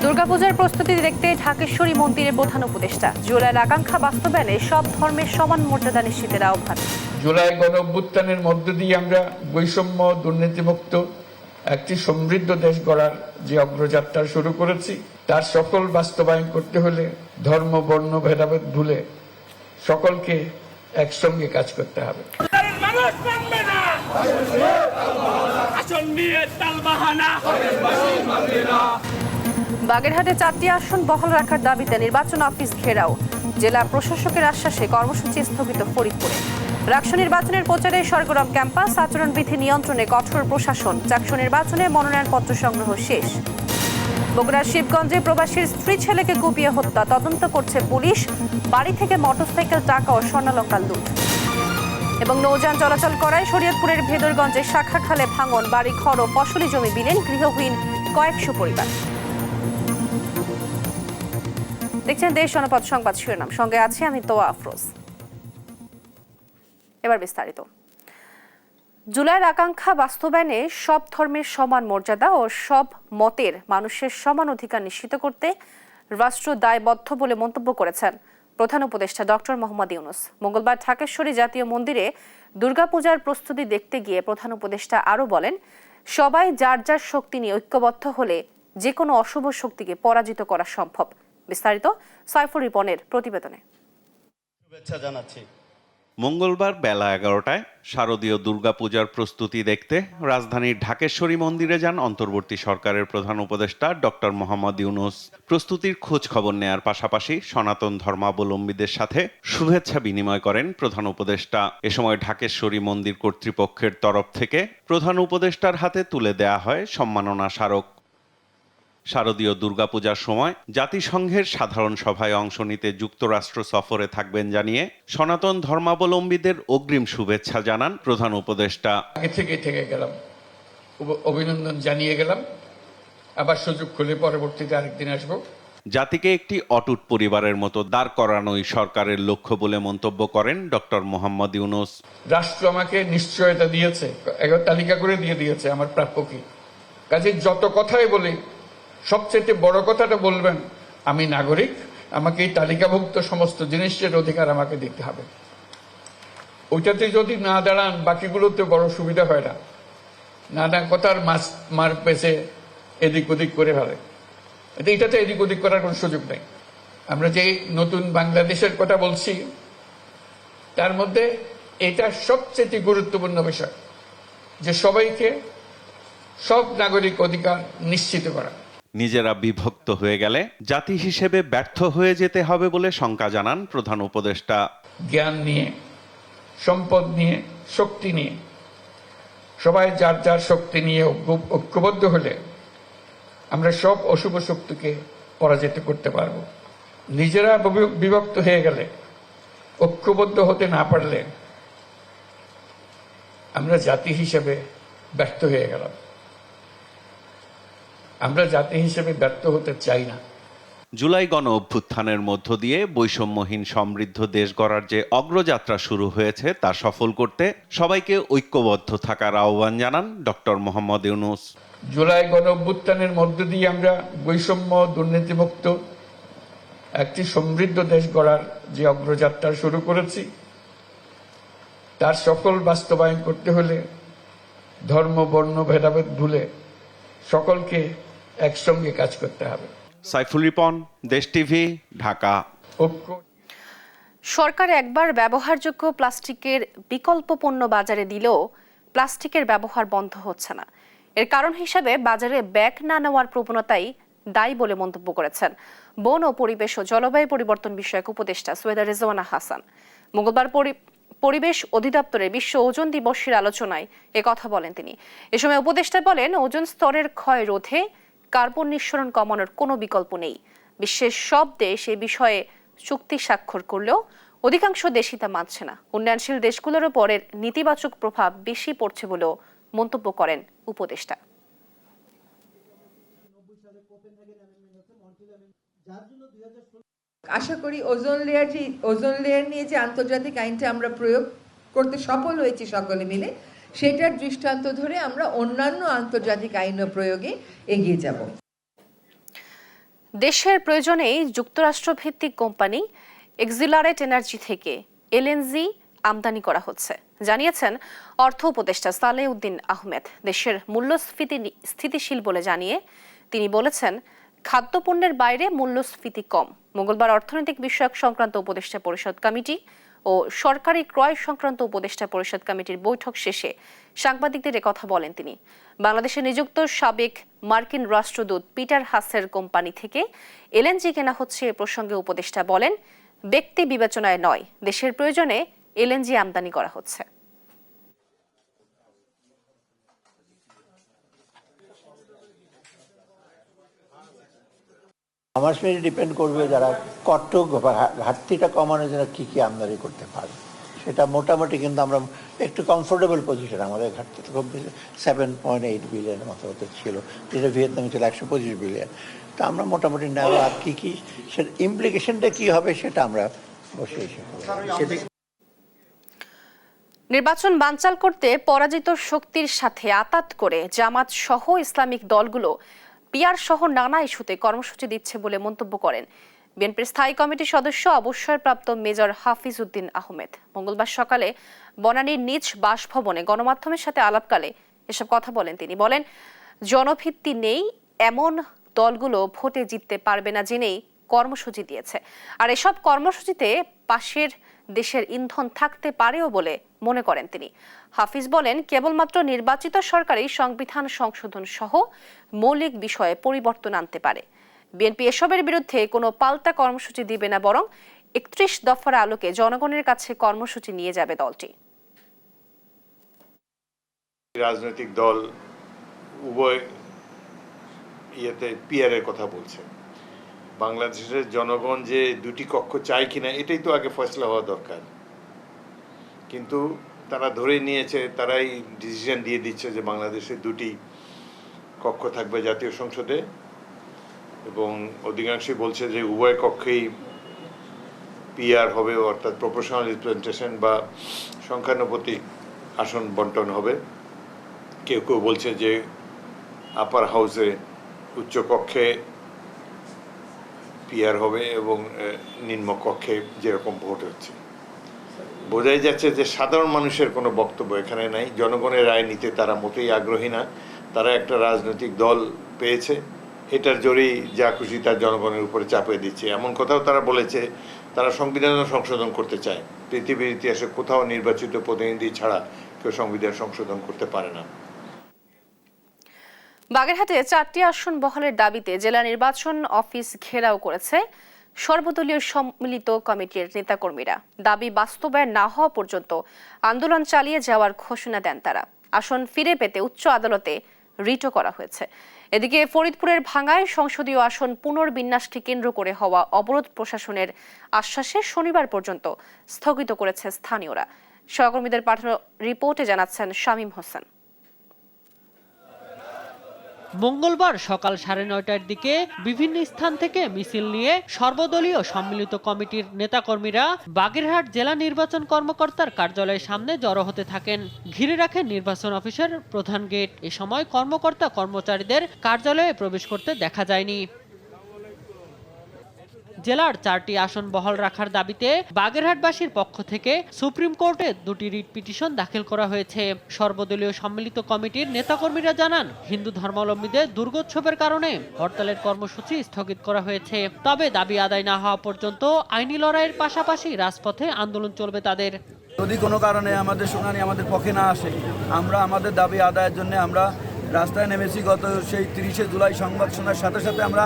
দুর্গাপূজার প্রস্তুতি দেখতে ঢাকেশ্বরী মন্দিরের প্রধান উপদেষ্টা জুলাইয়ের আকাঙ্ক্ষা বাস্তবায়নে সব ধর্মের সমান মর্যাদা নিশ্চিতের আহ্বান। জুলাই গণঅভ্যুত্থানের মধ্য দিয়ে আমরা বৈষম্য দুর্নীতিমুক্ত একটি সমৃদ্ধ দেশ গড়ার যে অগ্রযাত্রা শুরু করেছি তার সফল বাস্তবায়ন করতে হলে ধর্ম বর্ণ ভেদাভেদ ভুলে সকলকে একসঙ্গে কাজ করতে হবে। বাগেরহাটে 4টি আসন বহাল রাখার দাবিতে নির্বাচন অফিস ঘেরাও, জেলা প্রশাসকের আশ্বাসে কর্মসূচি স্থগিত ফরিদপুরে। রাকসু নির্বাচনের প্রচারে সরগরম ক্যাম্পাস, আচরণবিধি নিয়ন্ত্রণে কঠোর প্রশাসন। চাকসু নির্বাচনে মনোনয়নপত্র সংগ্রহ শেষ। বগুড়ার শিবগঞ্জে প্রবাসীর স্ত্রী ছেলেকে কুপিয়ে হত্যা, তদন্ত করছে পুলিশ। বাড়ি থেকে মোটরসাইকেল, টাকা ও স্বর্ণালংকার লুট। এবং নৌযান চলাচল করায় শরীয়তপুরের ভেদরগঞ্জে শাখা খালে ভাঙন, বাড়ি ঘর ও ফসলি জমি বিলীন, গৃহহীন কয়েকশো পরিবার। দেখছেন দেশ জনপদ সংবাদ শিরোনাম, সঙ্গে আছি আমি তোয়া আফরোজ। এবার বিস্তারিত। জুলাইয়ের আকাঙ্ক্ষা বাস্তবায়নে সব ধর্মের সমান মর্যাদা ও সব মতের মানুষের সমান অধিকার নিশ্চিত করতে রাষ্ট্র দায়বদ্ধ বলে মন্তব্য করেছেন প্রধান উপদেষ্টা ডক্টর মোহাম্মদ ইউনূস। মঙ্গলবার ঢাকেশ্বরী জাতীয় মন্দিরে দুর্গাপূজার প্রস্তুতি দেখতে গিয়ে প্রধান উপদেষ্টা আরও বলেন, সবাই যার যার শক্তি নিয়ে ঐক্যবদ্ধ হলে যে কোনো অশুভ শক্তিকে পরাজিত করা সম্ভব। বিস্তারিত সাইফুর রিপনের প্রতিবেদনে। শুভেচ্ছা জানাচ্ছি। মঙ্গলবার বেলা 11টায় শারদীয় দুর্গাপূজার প্রস্তুতি দেখতে রাজধানীর ঢাকেশ্বরী মন্দিরে যান অন্তর্বর্তী সরকারের প্রধান উপদেষ্টা ডক্টর মোহাম্মদ ইউনূস। প্রস্তুতির খোঁজ খবর নেয়ার পাশাপাশি সনাতন ধর্মাবলম্বীদের সাথে শুভেচ্ছা বিনিময় করেন প্রধান উপদেষ্টা। এ সময় ঢাকেশ্বরী মন্দির কর্তৃপক্ষের তরফ থেকে প্রধান উপদেষ্টার হাতে তুলে দেয়া হয় সম্মাননা স্মারক। শারদীয় দুর্গাপূজার সময় জাতিসংঘের সাধারণ সভায় অংশ নিতে যুক্তরাষ্ট্র সফরে থাকবেন জানিয়ে সনাতন ধর্মাবলম্বীদের অগ্রিম শুভেচ্ছা জানান প্রধান উপদেষ্টা। আগে থেকে গেলাম, অভিনন্দন জানিয়ে গেলাম, আবার সুযোগ খুলে পরবর্তীতে আরেকদিন আসবো। জাতিকে একটি অটুট পরিবারের মতো দাঁড় করানোই সরকারের লক্ষ্য বলে মন্তব্য করেন ডক্টর মোহাম্মদ ইউনূস। রাষ্ট্র আমাকে নিশ্চয়তা দিয়েছে, একবার তালিকা করে দিয়েছে আমার প্রাপ্য কি। কাজে যত কথাই বলি সবচেয়ে বড় কথাটা বলবেন, আমি নাগরিক, আমাকে এই তালিকাভুক্ত সমস্ত জিনিসের অধিকার আমাকে দিতে হবে। ওইটাতে যদি না দাঁড়ান বাকিগুলোতে বড় সুবিধা হয় না। নানা কথার মার পেছে এদিক ওদিক করে ফেলে, এটাতে এদিক ওদিক করার কোনো সুযোগ নেই। আমরা যে নতুন বাংলাদেশের কথা বলছি তার মধ্যে এটা সবচেয়ে গুরুত্বপূর্ণ বিষয়, যে সবাইকে সব নাগরিক অধিকার নিশ্চিত করা। নিজেরা বিভক্ত হয়ে গেলে জাতি হিসেবে ব্যর্থ হয়ে যেতে হবে বলে শঙ্কা জানান প্রধান উপদেষ্টা। জ্ঞান নিয়ে, সম্পদ নিয়ে, শক্তি নিয়ে সবাই যার যার শক্তি নিয়ে ঐক্যবদ্ধ হলে আমরা সব অশুভ শক্তিকে পরাজিত করতে পারব। নিজেরা বিভক্ত হয়ে গেলে, ঐক্যবদ্ধ হতে না পারলে আমরা জাতি হিসেবে ব্যর্থ হয়ে গেলাম। আমরা জাতি হিসেবে ব্যর্থ হতে চাই না। জুলাই গণ অভ্যুত্থানের মধ্য দিয়ে বৈষম্যহীন সমৃদ্ধ দেশ গড়ার যে অগ্রযাত্রা শুরু হয়েছে তা সফল করতে সবাইকে ঐক্যবদ্ধ থাকার আহ্বান জানান ডক্টর মোহাম্মদ ইউনূস। জুলাই গণ অভ্যুত্থানের মধ্য দিয়ে আমরা বৈষম্য দুর্নীতিমুক্ত একটি সমৃদ্ধ দেশ গড়ার যে অগ্রযাত্রা শুরু করেছি তার সফল বাস্তবায়ন করতে হলে ধর্ম বর্ণ ভেদাভেদ ভুলে সকলকে একসঙ্গে কাজ করতে হবে। সাইফুল রিপন, দেশ টিভি, ঢাকা। সরকার একবার ব্যবহারযোগ্য প্লাস্টিকের বিকল্প পণ্য বাজারে দিলেও প্লাস্টিকের ব্যবহার বন্ধ হচ্ছে না। এর কারণ হিসেবে বাজারে ব্যাগ না নেওয়ার প্রবণতাই দায়ী বলে মন্তব্য করেছেন বন ও পরিবেশ ও জলবায়ু পরিবর্তন বিষয়ক উপদেষ্টা সৈয়দা রেজওয়ানা হাসান। মঙ্গলবার পরিবেশ অধিদপ্তরের বিশ্ব ওজন দিবসের আলোচনায় কথা বলেন তিনি। এ সময় উপদেষ্টা বলেন, ওজন স্তরের ক্ষয় রোধে কার্বন নিঃসরণ কমানোর কোনো বিকল্প নেই। বিশ্বের সব দেশ এ বিষয়ে চুক্তি স্বাক্ষর করলেও অধিকাংশ দেশই তা মানছে না। উন্নয়নশীল দেশগুলোর উপর এর নেতিবাচক প্রভাব বেশি পড়ছে বলেও মন্তব্য করেন উপদেষ্টা। আশা করি ওজোন লেয়ার নিয়ে যে আন্তর্জাতিক আইনটা আমরা প্রয়োগ করতে সফল হয়েছি সকলে মিলে, সেটার দৃষ্টান্ত ধরে আমরা অন্যান্য আন্তর্জাতিক আইন প্রয়োগে এগিয়ে যাব। দেশের প্রয়োজনেই যুক্তরাষ্ট্রভিত্তিক কোম্পানি এক্সিলারেট এনার্জি থেকে এলএনজি আমদানি করা হচ্ছে, জানিয়েছেন অর্থ উপদেষ্টা সালেউদ্দিন আহমেদ। দেশের মূল্যস্ফীতি স্থিতিশীল বলে জানিয়ে তিনি বলেছেন, খাদ্যপণ্যের বাইরে মূল্যস্ফীতি কম। মঙ্গলবার অর্থনৈতিক বিষয়ক সংক্রান্ত উপদেষ্টা পরিষদ কমিটি ও সরকারি ক্রয় সংক্রান্ত উপদেষ্টা পরিষদ কমিটির বৈঠক শেষে সাংবাদিকদের কথা বলেন তিনি। বাংলাদেশে নিযুক্ত সাবেক মার্কিন রাষ্ট্রদূত পিটার হাসের কোম্পানি থেকে এলএনজি কেনা হচ্ছে এ প্রসঙ্গে উপদেষ্টা বলেন, ব্যক্তি বিবেচনায় নয়, দেশের প্রয়োজনে এলএনজি আমদানি করা হচ্ছে। আমার সাথে ডিপেন্ড করবে যারা ঘাটতিটা কমানোর জন্য কি আমদানি করতে পারে, সেটা মোটামুটি কিন্তু আমরা একটু কমফোর্টেবল পজিশন। আমাদের ঘাটতিটা খুব বেশি 7.8 বিলিয়নের মতো হতে ছিল, যেটা ভিয়েতনামে ছিল 125 বিলিয়ন। তো আমরা মোটামুটি নেব, আর কি সেটা ইমপ্লিকেশনটা কি হবে সেটা আমরা বসে এসে নির্বাচন বানচাল করতে পরাজিত শক্তির সাথে আতাত করে জামাত সহ ইসলামিক দলগুলো পিআর সহ নানা ইস্যুতে কর্মসূচি দিচ্ছে বলে মন্তব্য করেন বিএনপির স্থায়ী কমিটির সদস্য অবসরপ্রাপ্ত মেজর হাফিজ উদ্দিন আহমেদ। মঙ্গলবার সকালে বনানীর নিজ বাসভবনে গণমাধ্যমের সাথে আলাপকালে এসব কথা বলেন তিনি। বলেন, জনভিত্তি নেই এমন দলগুলো ভোটে জিততে পারবে না জেনেই কর্মসূচি দিয়েছে, আর এসব কর্মসূচিতে পাশের দেশের ইন্ধন থাকতে পারেও বলে মনে করেন তিনি। হাফিজ বলেন, কেবলমাত্র নির্বাচিত সরকারই সংবিধান সংশোধন সহ মৌলিক বিষয়ে পরিবর্তন আনতে পারে। বিএনপি এসবের বিরুদ্ধে কোনো পাল্টা কর্মসূচি দিবে না, বরং 31 দফার আলোকে জনগণের কাছে কর্মসূচি নিয়ে যাবে দলটি। রাজনৈতিক দল উভয় পিআর এর কথা বলছে। বাংলাদেশের জনগণ যে দুটি কক্ষ চায় কিনা এটাই তো আগে ফয়সলা হওয়া দরকার, কিন্তু তারা ধরে নিয়েছে, তারাই ডিসিশন দিয়ে দিচ্ছে যে বাংলাদেশে দুটি কক্ষ থাকবে জাতীয় সংসদে, এবং অধিকাংশই বলছে যে উভয় কক্ষেই পিআর হবে, অর্থাৎ প্রপোর্শনাল রিপ্রেজেন্টেশন বা সংখ্যানুপাতিক আসন বন্টন হবে। কেউ কেউ বলছে যে আপার হাউসে উচ্চ কক্ষে পিআর হবে এবং নিম্ন কক্ষে যেরকম ভোট হচ্ছে। বোঝাই যাচ্ছে যে সাধারণ মানুষের কোনো বক্তব্য এখানে নাই, জনগণের রায় নিতে তারা মোটেই আগ্রহী না। তারা একটা রাজনৈতিক দল পেয়েছে, এটার জোরেই যা খুশি তার জনগণের উপরে চাপিয়ে দিচ্ছে। এমন কথাও তারা বলেছে তারা সংবিধান সংশোধন করতে চায়। পৃথিবীর ইতিহাসে কোথাও নির্বাচিত প্রতিনিধি ছাড়া কেউ সংবিধান সংশোধন করতে পারে না। বাগেরহাটে 4টি আসন বহালের দাবিতে জেলা নির্বাচন অফিস ঘেরাও করেছে সর্বদলীয় সম্মিলিত কমিটির নেতাকর্মীরা। দাবি বাস্তবায়ন না হওয়া পর্যন্ত আন্দোলন চালিয়ে যাওয়ার ঘোষণা দেন তারা। আসন ফিরে পেতে উচ্চ আদালতে রিটও করা হয়েছে। এদিকে ফরিদপুরের ভাঙ্গায় সংসদীয় আসন পুনর্বিন্যাসকে কেন্দ্র করে হওয়া অবরোধ প্রশাসনের আশ্বাসে শনিবার পর্যন্ত স্থগিত করেছে স্থানীয়রা। সহকর্মীদের পাঠানো রিপোর্টে জানাচ্ছেন শামীম হোসেন। মঙ্গলবার সকাল 9:30টার দিকে বিভিন্ন স্থান থেকে মিছিল নিয়ে সর্বদলীয় সম্মিলিত কমিটির নেতাকর্মীরা বাগেরহাট জেলা নির্বাচন কর্মকর্তার কার্যালয়ের সামনে জড়ো হতে থাকেন। ঘিরে রাখেন নির্বাচন অফিসের প্রধান গেট। এ সময় কর্মকর্তা কর্মচারীদের কার্যালয়ে প্রবেশ করতে দেখা যায়নি। জেলার 4টি আসন বহাল রাখার দাবিতে বাগেরহাটবাসীর পক্ষ থেকে সুপ্রিম কোর্টে 2টি রিট পিটিশন দাখিল করা হয়েছে। সর্বদলীয় সম্মিলিত কমিটির নেতাকর্মীরা জানান, হিন্দু ধর্মাবলম্বীদের দুর্গোৎসবের কারণে হরতালের কর্মসূচি স্থগিত করা হয়েছে। তবে দাবি আদায় না হওয়া পর্যন্ত আইনি লড়াইয়ের পাশাপাশি রাজপথে আন্দোলন চলবে তাদের। যদি কোনো কারণে আমাদের শুনানি আমাদের পক্ষে না আসে, আমরা আমাদের দাবি আদায়ের জন্য আমরা রাস্তায় নেমেছি। গত সেই 30শে জুলাই সংবাদ শোনার সাথে সাথে আমরা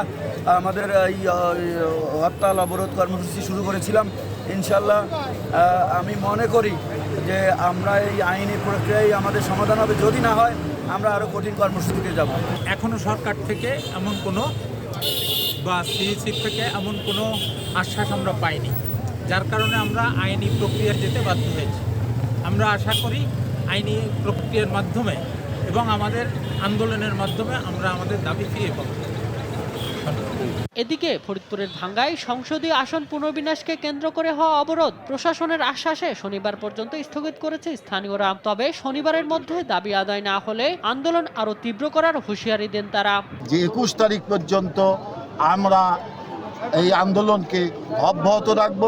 আমাদের এই হরতাল অবরোধ কর্মসূচি শুরু করেছিলাম। ইনশাল্লাহ আমি মনে করি যে আমরা এই আইনি প্রক্রিয়ায় আমাদের সমাধান হবে। যদি না হয় আমরা আরও কঠিন কর্মসূচিতে যাব। এখনও সরকার থেকে এমন কোনো বা সিইসি থেকে এমন কোনো আশ্বাস আমরা পাইনি, যার কারণে আমরা আইনি প্রক্রিয়া যেতে বাধ্য হয়েছি। আমরা আশা করি আইনি প্রক্রিয়ার মাধ্যমে এবং আমাদের আন্দোলনের মাধ্যমে আমরা আমাদের দাবি ফিরিয়ে পাব। এদিকে ফরিদপুরের ভাঙ্গায় সংসদীয় আসন পুনর্বিন্যাসকে কেন্দ্র করে হওয়া অবরোধ প্রশাসনের আশ্বাসে শনিবার পর্যন্ত স্থগিত করেছে স্থানীয়রা। তবে শনিবারের মধ্যে দাবি আদায় না হলে আন্দোলন আরো তীব্র করার হুঁশিয়ারি দেন তারা। যে 21 তারিখ পর্যন্ত আমরা এই আন্দোলনকে অব্যাহত রাখব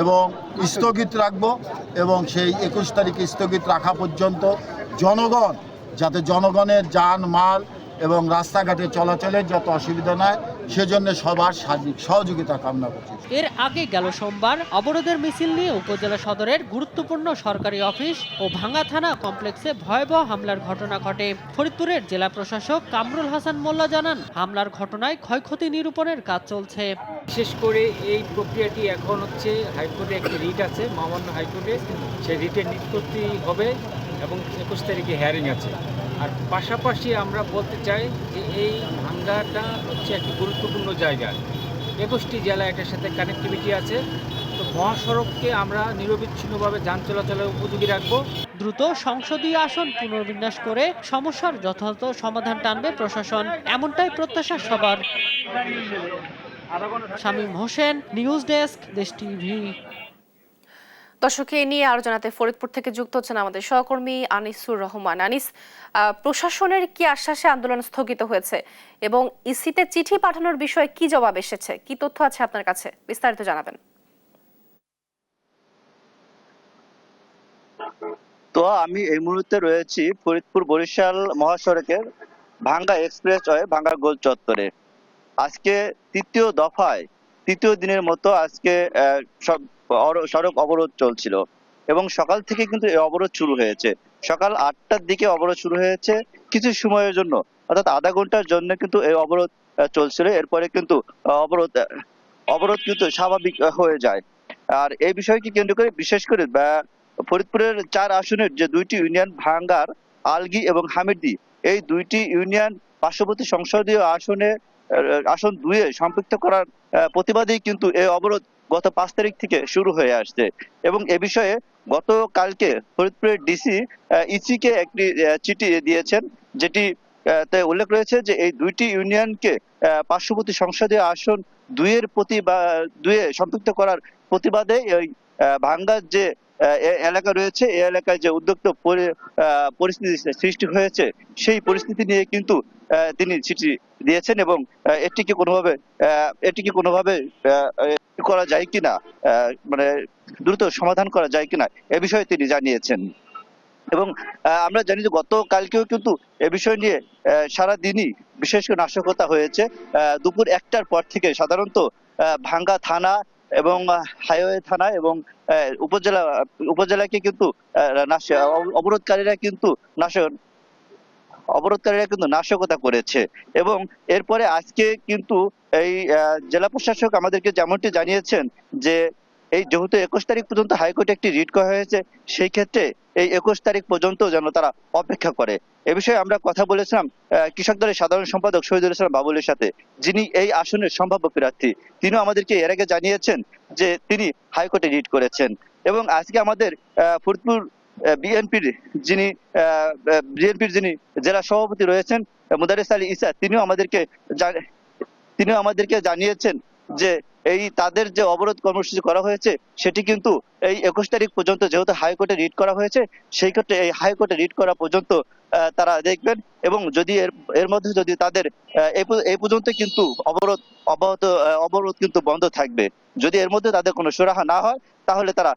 এবং স্থগিত রাখব এবং সেই 21 তারিখে স্থগিত রাখা পর্যন্ত জনগণ যাতে জনগণের যান মাল এবং রাস্তাঘাটে চলাচলের যত অসুবিধা নয় সেজন্য সবার সার্বিক সহযোগিতা কামনা করছি। এর আগে গেল সোমবার অবরোধের মিছিল নিয়ে উপজেলা সদরের গুরুত্বপূর্ণ সরকারি অফিস ও ভাঙ্গা থানা কমপ্লেক্সে ভয়াবহ হামলার ঘটনা ঘটে। ফরিদপুরের জেলা প্রশাসক কামরুল হাসান মোল্লা জানান, হামলার ঘটনায় ক্ষয়ক্ষতি নিরূপণের কাজ চলছে। বিশেষ করে এই প্রক্রিয়াটি এখন হচ্ছে হাইকোর্টে একটি রিট আছে, মহামান্য হাইকোর্টে, সেই রিটের নিষ্পত্তি হবে এবং 21 তারিখে হিয়ারিং আছে। আর পাশাপাশি আমরা বলতে চাই যে এই ভাঙ্গাটা হচ্ছে একটি গুরুত্বপূর্ণ জায়গা, 21টি জেলা এটার সাথে কানেক্টিভিটি আছে। তো মহাসড়ককে আমরা নিরবিচ্ছিন্নভাবে যান চলাচলের উপযোগী রাখবো। দ্রুত সংসদীয় আসন পুনর্বিন্যাস করে সমস্যার যথাযথ সমাধান টানবে প্রশাসন, এমনটাই প্রত্যাশা সবার। শামীম হোসেন, নিউজ ডেস্ক, দেশ টিভি। দর্শক, এই নিয়ে আরো জানাতে ফরিদপুর থেকে যুক্ত হচ্ছেন আমাদের সহকর্মী আনিসুর রহমান। আনিস, প্রশাসনের কি আশ্বাসে আন্দোলন স্থগিত হয়েছে এবং ইসিতে চিঠি পাঠানোর বিষয়ে কি জবাব এসেছে, কি তথ্য আছে আপনার কাছে, বিস্তারিত জানাবেন। তো আমি এই মুহূর্তে রয়েছি ফরিদপুর বরিশাল মহাসড়কের ভাঙ্গা এক্সপ্রেসওয়ে ভাঙ্গা গোল চত্বরে। আজকে তৃতীয় দফায় তৃতীয় দিনের মতো আজকে সব সড়ক অবরোধ চলছিল এবং সকাল থেকে কিন্তু এই অবরোধ শুরু হয়েছে। সকাল 8টার দিকে অবরোধ শুরু হয়েছে, কিছু সময়ের জন্য অর্থাৎ আধা ঘন্টার জন্য কিন্তু এই অবরোধ চলছিল। এরপরে কিন্তু অবরোধ কিন্তু স্বাভাবিক হয়ে যায়। আর এই বিষয়কে কেন্দ্র করে বিশেষ করে ফরিদপুরের 4 আসনের যে 2টি ইউনিয়ন ভাঙ্গার আলগি এবং হামিরদি, এই 2টি ইউনিয়ন পার্শ্ববর্তী সংসদীয় আসন 2-এ সম্পৃক্ত করার প্রতিবাদেই কিন্তু এই অবরোধ গত 5 তারিখ থেকে শুরু হয়ে আসছে। এবং এ বিষয়ে গতকালকে ফরিদপুরের ডিসি ইসিকে একটি চিঠি দিয়েছেন, যেটি তে উল্লেখ রয়েছে যে এই 2টি ইউনিয়নকে পার্শ্ববর্তী সংসদীয় আসন 2-এ সম্পৃক্ত করার প্রতিবাদে এই ভাঙ্গার যে এলাকা রয়েছে, এই এলাকায় যে উদ্যোক্ত পরিস্থিতি সৃষ্টি হয়েছে, সেই পরিস্থিতি নিয়ে কিন্তু তিনি চিঠি দিয়েছেন এবং এটিকে কোনোভাবে করা যায় কিনা, মানে দ্রুত সমাধান করা যায় কিনা এ বিষয়ে তিনি জানিয়েছেন। এবং আমরা জানি যে গতকালকেও কিন্তু এ বিষয় নিয়ে সারাদিনই বিশেষ করে নাশকতা হয়েছে। দুপুর 1টার পর থেকে সাধারণত ভাঙ্গা থানা এবং হাইওয়ে থানা এবং উপজেলাকে কিন্তু অবরোধকারীরা কিন্তু নাশকতা করেছে। এবং এরপরে আজকে কিন্তু এই জেলা প্রশাসক আমাদেরকে যেমনটি জানিয়েছেন যে এই যেহেতু 21 তারিখ পর্যন্ত হাইকোর্টে একটি রিট করা হয়েছে, সেই ক্ষেত্রে এই 21 তারিখ পর্যন্ত যেন তারা অপেক্ষা করে। এ বিষয়ে আমরা কথা বলেছিলাম কৃষক দলের সাধারণ সম্পাদক শহীদুল ইসলাম বাবুলের সাথে, যিনি এই আসনের সম্ভাব্য প্রার্থী। তিনিও আমাদেরকে এর আগে জানিয়েছেন যে তিনি হাইকোর্টে রিট করেছেন। এবং আজকে আমাদের ফরিদপুর বিএনপির যিনি জেলা সভাপতি রয়েছেন মুদারিস আলী ঈসা, তিনিও আমাদেরকে জানিয়েছেন যে এই তাদের যে অবরোধ কর্মসূচি করা হয়েছে সেটি কিন্তু এই 21 তারিখ পর্যন্ত, যেহেতু হাইকোর্টে রিট করা হয়েছে, সেই ক্ষেত্রে এই হাইকোর্টে রিট করা পর্যন্ত তারা দেখবেন। এবং যদি এর মধ্যে যদি তাদের এই পর্যন্ত কিন্তু অবরোধ কিন্তু বন্ধ থাকবে। যদি এর মধ্যে তাদের কোনো সুরাহা না হয়, তাহলে তারা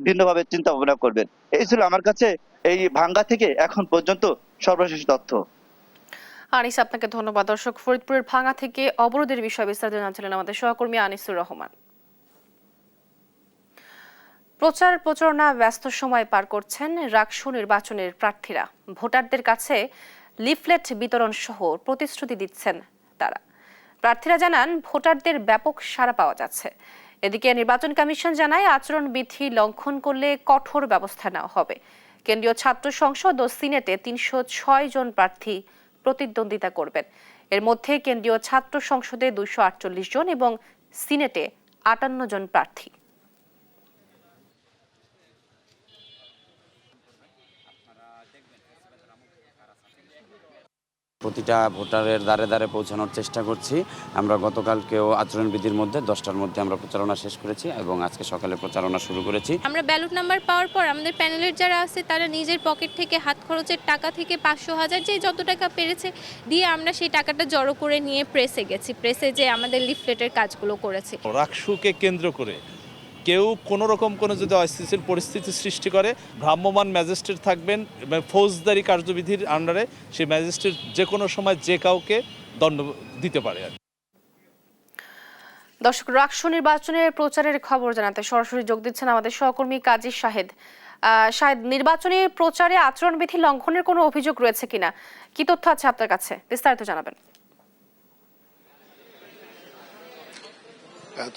ভিন্নভাবে চিন্তা ভাবনা করবেন। এই ছিল আমার কাছে এই ভাঙ্গা থেকে এখন পর্যন্ত সর্বশেষ তথ্য। আনিস, আপনাকে ধন্যবাদ। দর্শক, ফরিদপুরের ভাঙ্গা থেকে অবরোধের বিষয়ে বিস্তারিত জানাচ্ছিলেন আমাদের সহকর্মী আনিসুর রহমান। প্রচার প্রচারণা ব্যস্ত সময় পার করছেন রাকসু নির্বাচনের প্রার্থীরা। ভোটারদের কাছে লিফলেট বিতরণ সহ প্রতিশ্রুতি দিচ্ছেন তারা। প্রার্থীরা জানান ভোটারদের ব্যাপক সাড়া পাওয়া যাচ্ছে। এদিকে নির্বাচন কমিশন জানায় আচরণবিধি লঙ্ঘন করলে কঠোর ব্যবস্থা নেওয়া হবে। কেন্দ্রীয় ছাত্র সংসদ ও সিনেটে 306 জন প্রার্থী প্রতিদ্বন্দ্বিতা করবেন। এর মধ্যে কেন্দ্রীয় ছাত্র সংসদে 248 জন এবং সিনেটে 58 জন প্রার্থী। প্রতিটা ভোটারের দ্বারে দ্বারে পৌঁছানোর চেষ্টা করছি। আমরা গতকালকেও আচরণবিধির মধ্যে 10টার মধ্যে আমরা প্রচারণা শেষ করেছি এবং আজকে সকালে প্রচারণা শুরু করেছি। আমরা ব্যালট নাম্বার পাওয়ার পর আমাদের প্যানেলের যারা আছে তারা নিজের পকেট থেকে হাত খরচের টাকা থেকে 500,000 যে যত টাকা পেরেছে দিয়ে আমরা সেই টাকাটা জড়ো করে নিয়ে প্রেসে গেছি, প্রেসে যে আমাদের লিফলেটের কাজগুলো করেছি। রাকসুকে কেন্দ্র করে কেউ কোনো রকম কোনো যদি অস্থিতিশীল পরিস্থিতি সৃষ্টি করে, ভ্রাম্যমাণ ম্যাজিস্ট্রেট থাকবেন এবং ফৌজদারি কার্যবিধির আন্ডারে সেই ম্যাজিস্ট্রেট যে কোনো সময় যে কাউকে দণ্ড দিতে পারে। দর্শক, রাকসু নির্বাচনের প্রচারের খবর জানাতে সরাসরি যোগ দিচ্ছেন আমাদের সহকর্মী কাজী শাহেদ। শাহেদ, নির্বাচনী প্রচারে আচরণবিধি লঙ্ঘনের কোনো অভিযোগ রয়েছে কিনা, কি তথ্য আছে আপনার কাছে, বিস্তারিত জানাবেন।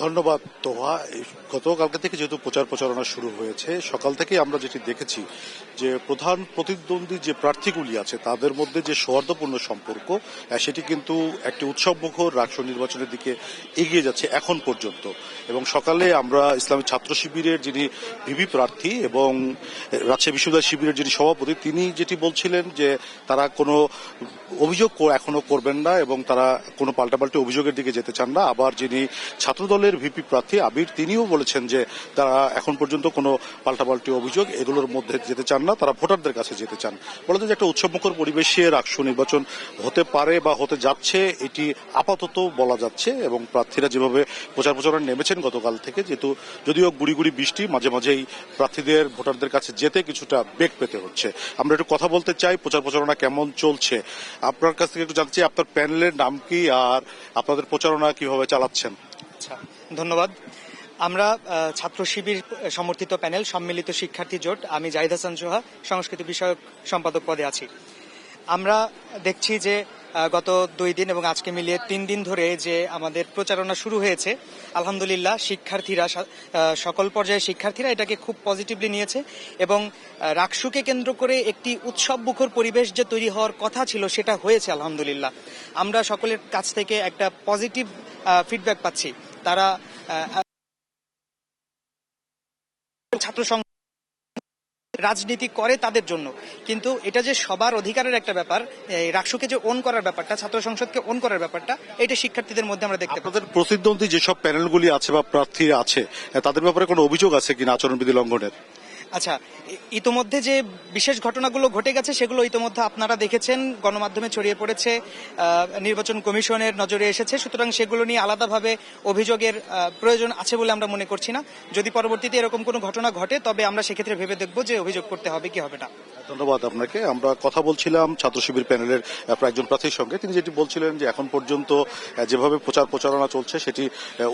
ধন্যবাদ তোহা। গতকালকে থেকে যেহেতু প্রচারণা শুরু হয়েছে, সকাল থেকে আমরা যেটি দেখেছি যে প্রধান প্রতিদ্বন্দ্বী যে প্রার্থীগুলি আছে তাদের মধ্যে যে সৌহার্দ্যপূর্ণ সম্পর্ক, সেটি কিন্তু একটি উৎসবমুখর রাকসু নির্বাচনের দিকে এগিয়ে যাচ্ছে এখন পর্যন্ত। এবং সকালে আমরা ইসলামী ছাত্র শিবিরের যিনি ভিপি প্রার্থী এবং রাজশাহী বিশ্ববিদ্যালয় শিবিরের যিনি সভাপতি, তিনি যেটি বলছিলেন যে তারা কোনো অভিযোগ এখনো করবেন না এবং তারা কোনো পাল্টাপাল্টি অভিযোগের দিকে যেতে চান না। আবার যিনি ছাত্রদলের ভিপি প্রার্থী আবির, তিনিও বলেছেন যে তারা এখন পর্যন্ত কোনো পাল্টাপাল্টি অভিযোগ এগুলোর মধ্যে যেতে চান না, তারা ভোটারদের কাছে যেতে চান। বলা যায় যে একটা উৎসবমুখর পরিবেশে রাকসু নির্বাচন হতে পারে বা হতে যাচ্ছে, এটি আপাতত বলা যাচ্ছে। এবং প্রার্থীরা যেভাবে প্রচারণায় নেমেছেন গতকাল থেকে, যেহেতু যদিও গুড়ি গুড়ি বৃষ্টি, মাঝে মাঝেই প্রার্থীদের ভোটারদের কাছে যেতে কিছুটা বেগ পেতে হচ্ছে। আমরা একটু কথা বলতে চাই প্রচারণা কেমন চলছে। আপনার কাছ থেকে একটু জানতে চাই আপনার প্যানেলের নাম কি আর আপনাদের প্রচারণা কিভাবে চালাচ্ছেন। আচ্ছা, ধন্যবাদ। আমরা ছাত্র শিবির সমর্থিত প্যানেল সম্মিলিত শিক্ষার্থী জোট, আমি জাহিদ হাসান জোহা সংস্কৃতি বিষয়ক সম্পাদক পদে আছি। আমরা দেখছি যে গত 2 দিন এবং আজকে মিলিয়ে 3 দিন ধরে যে আমাদের প্রচারণা শুরু হয়েছে, আলহামদুলিল্লাহ শিক্ষার্থীরা, সকল পর্যায়ের শিক্ষার্থীরা এটাকে খুব পজিটিভলি নিয়েছে এবং রাকসুকে কেন্দ্র করে একটি উৎসবমুখর পরিবেশ যে তৈরি হওয়ার কথা ছিল সেটা হয়েছে আলহামদুলিল্লাহ। আমরা সকলের কাছ থেকে একটা পজিটিভ ফিডব্যাক পাচ্ছি। তারা ছাত্র রাজনীতি করে তাদের জন্য, কিন্তু এটা যে সবার অধিকারের একটা ব্যাপার, রাকসুকে যে ওন করার ব্যাপারটা, ছাত্র সংসদকে ওন করার ব্যাপারটা, এটা শিক্ষার্থীদের মধ্যে আমরা দেখতে পাই। আপনাদের প্রতিদ্বন্দ্বী যেসব প্যানেলগুলি আছে বা প্রার্থী আছে, তাদের ব্যাপারে কোনো অভিযোগ আছে কিনা আচরণবিধি লঙ্ঘনের? আচ্ছা, ইতোমধ্যে যে বিশেষ ঘটনাগুলো ঘটে গেছে সেগুলো ইতোমধ্যে আপনারা দেখেছেন, গণমাধ্যমে ছড়িয়ে পড়েছে, নির্বাচন কমিশনের নজরে এসেছে। সুতরাং সেগুলো নিয়ে আলাদাভাবে অভিযোগের প্রয়োজন আছে বলে আমরা মনে করছি না। যদি পরবর্তীতে এরকম কোনো ঘটনা ঘটে তবে আমরা সেক্ষেত্রে ভেবে দেখব যে অভিযোগ করতে হবে কি হবে না। ধন্যবাদ আপনাকে। আমরা কথা বলছিলাম ছাত্র শিবির প্যানেলের একজন প্রার্থীর সঙ্গে। তিনি যেটি বলছিলেন যে এখন পর্যন্ত যেভাবে প্রচারণা চলছে সেটি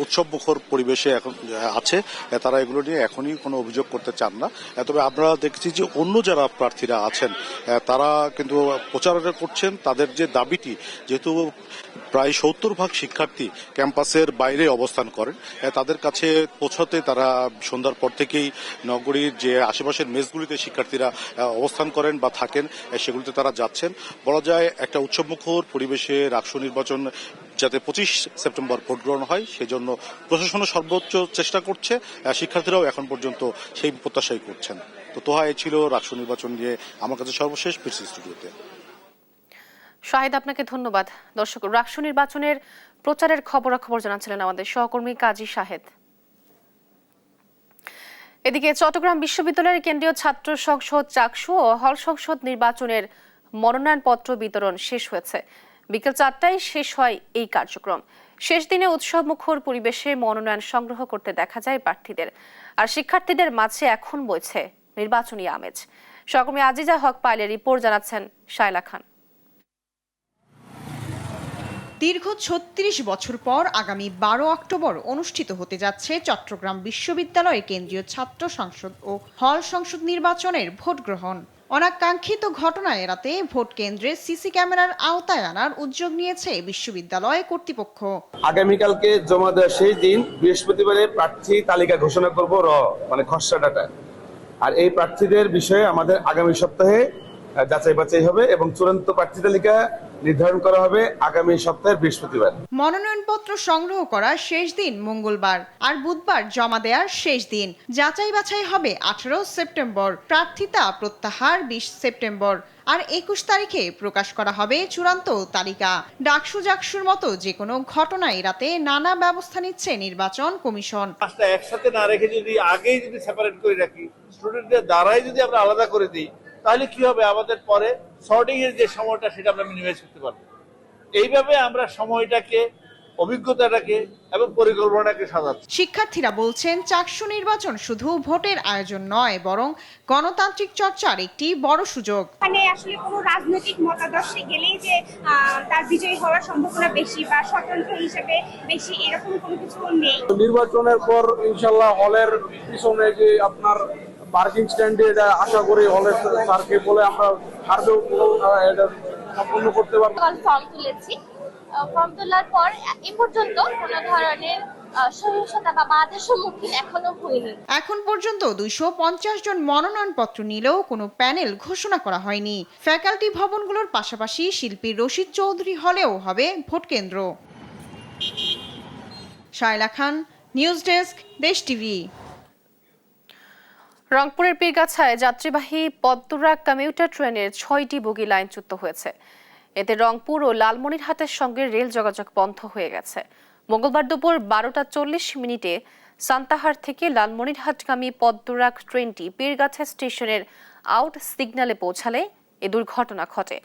উৎসবমুখর পরিবেশে এখন আছে, তারা এগুলো নিয়ে এখনই কোনো অভিযোগ করতে চান না। তবে আমরা দেখছি যে অন্য যারা প্রার্থীরা আছেন তারা কিন্তু প্রচারণা করছেন। তাদের যে দাবিটি, যেহেতু প্রায় 70% শিক্ষার্থী ক্যাম্পাসের বাইরে অবস্থান করেন, তাদের কাছে পৌঁছাতে তারা সন্ধ্যার পর থেকেই নগরীর যে আশেপাশের মেসগুলিতে শিক্ষার্থীরা অবস্থান করেন বা থাকেন সেগুলিতে তারা যাচ্ছেন। বলা যায় একটা উৎসবমুখর পরিবেশে রাকসু নির্বাচন যাতে 25 সেপ্টেম্বর ভোট গ্রহণ হয় সেজন্য প্রশাসন সর্বোচ্চ চেষ্টা করছে, শিক্ষার্থীরাও এখন পর্যন্ত সেই প্রত্যাশাই করছেন। তো তোহা, এই ছিল রাকসু নির্বাচন নিয়ে আমার কাছে সর্বশেষ পিসি স্টুডিওতে। শাহিদ, আপনাকে ধন্যবাদ। দর্শক, রাকসু নির্বাচনের প্রচারের খবরাখবর জানাচ্ছিলেন আমাদের সহকর্মী কাজী শাহেদ। এদিকে চট্টগ্রাম বিশ্ববিদ্যালয়ের কেন্দ্রীয় ছাত্র সংসদ চাকসু ও হল সংসদ নির্বাচনের মনোনয়নপত্র বিতরণ শেষ হয়েছে। বিকেল 4টায় শেষ হয় এই কার্যক্রম। শেষ দিনে উৎসবমুখর পরিবেশে মনোনয়ন সংগ্রহ করতে দেখা যায় প্রার্থীদের, আর শিক্ষার্থীদের মাঝে এখন বইছে নির্বাচনী আমেজ। সহকর্মী আজিজা হক পাইলের রিপোর্ট জানাচ্ছেন শায়লা খান। দীর্ঘ ৩৬ বছর পর আগামী 12 অক্টোবর অনুষ্ঠিত হতে যাচ্ছে চট্টগ্রাম বিশ্ববিদ্যালয়ের কেন্দ্রীয় ছাত্র সংসদ ও হল সংসদ নির্বাচনের ভোট গ্রহণ। অনাকাঙ্ক্ষিত ঘটনা এড়াতে ভোট কেন্দ্রে সিসি ক্যামেরার আওতায় আনার উদ্যোগ নিয়েছে বিশ্ববিদ্যালয় কর্তৃপক্ষ। আগামীকালকে জমা দেওয়ার শেষ দিন বৃহস্পতিবারে প্রার্থী তালিকা ঘোষণা করব, খসড়া ডাটা। আর এই প্রার্থীদের বিষয়ে আমাদের আগামী সপ্তাহে যাচাই বাছাই হবে এবং চূড়ান্ত প্রার্থী তালিকা নির্ধারণ করা হবে আগামী সপ্তাহের বৃহস্পতিবার। মনোনয়নপত্র সংগ্রহ করার শেষ দিন মঙ্গলবার, আর বুধবার জমা দেওয়ার শেষ দিন। যাচাই বাছাই হবে 18 সেপ্টেম্বর, প্রার্থিতা প্রত্যাহার 20 সেপ্টেম্বর, আর 21 তারিখে প্রকাশ করা হবে চূড়ান্ত তালিকা। ডাকসু জাকসুর মতো যে কোনো ঘটনা এড়াতে নানা ব্যবস্থা নিচ্ছে নির্বাচন কমিশন। পাঁচটা একসাথে না রেখে যদি আগেই যদি সেপারেট করে রাখি, স্টুডেন্টদের দ্বারাই যদি আমরা আলাদা করে দিই, তাহলে কি হবে, আমাদের পরে সর্টিং এর যে সময়টা সেটা আমরা মিনিমাইজ করতে পারবো। এইভাবে আমরা সময়টাকে, অভিজ্ঞতাটাকে এবং পরিকল্পনাটাকে সাজাচ্ছি। শিক্ষার্থীরা বলছেন, চাকসু নির্বাচন শুধু ভোটের আয়োজন নয়, বরং গণতান্ত্রিক চর্চার একটি বড় সুযোগ। মানে আসলে কোনো রাজনৈতিক মতাদর্শে গেলেই যে তার বিজয়ী হওয়ার সম্ভাবনা বেশি বা স্বতন্ত্র হিসেবে বেশি, এরকম কোনো কিছু নেই। নির্বাচনের পর ইনশাল্লাহ হলের পিছনে যে আপনার পার্কিং স্ট্যান্ডে এটা আশা করি হলের স্যারকে বলে আমরা সার্ভেও এটা সম্পূর্ণ করতে পারবো। ফর্ম তুলেছি, ফর্ম তোলার পর এ পর্যন্ত কোনো ধরনের সহিংসতা বা বাধার সম্মুখীন এখনো হয়নি। এখন পর্যন্ত 250 জন মনোনয়নপত্র নিলেও কোনো প্যানেল ঘোষণা করা হয়নি। ফ্যাকাল্টি ভবনগুলোর পাশাপাশি শিল্পী রশিদ চৌধুরী হলেও হবে ভোট কেন্দ্র। শায়লা খান, নিউজ ডেস্ক, দেশ টিভি। রংপুরের পীরগাছায় যাত্রীবাহী পদ্মরাগ কমিউটার ট্রেনের 6টি বগি লাইনচ্যুত হয়েছে। এতে রংপুর ও লালমনিরহাটের সঙ্গে রেল যোগাযোগ বন্ধ হয়ে গেছে। মঙ্গলবার দুপুর 12টা 40 সান্তাহার থেকে লালমনিরহাটগামী পদ্মরাগ ট্রেনটি পীরগাছা স্টেশনের আউট সিগন্যালে পৌঁছালে এ দুর্ঘটনা ঘটে।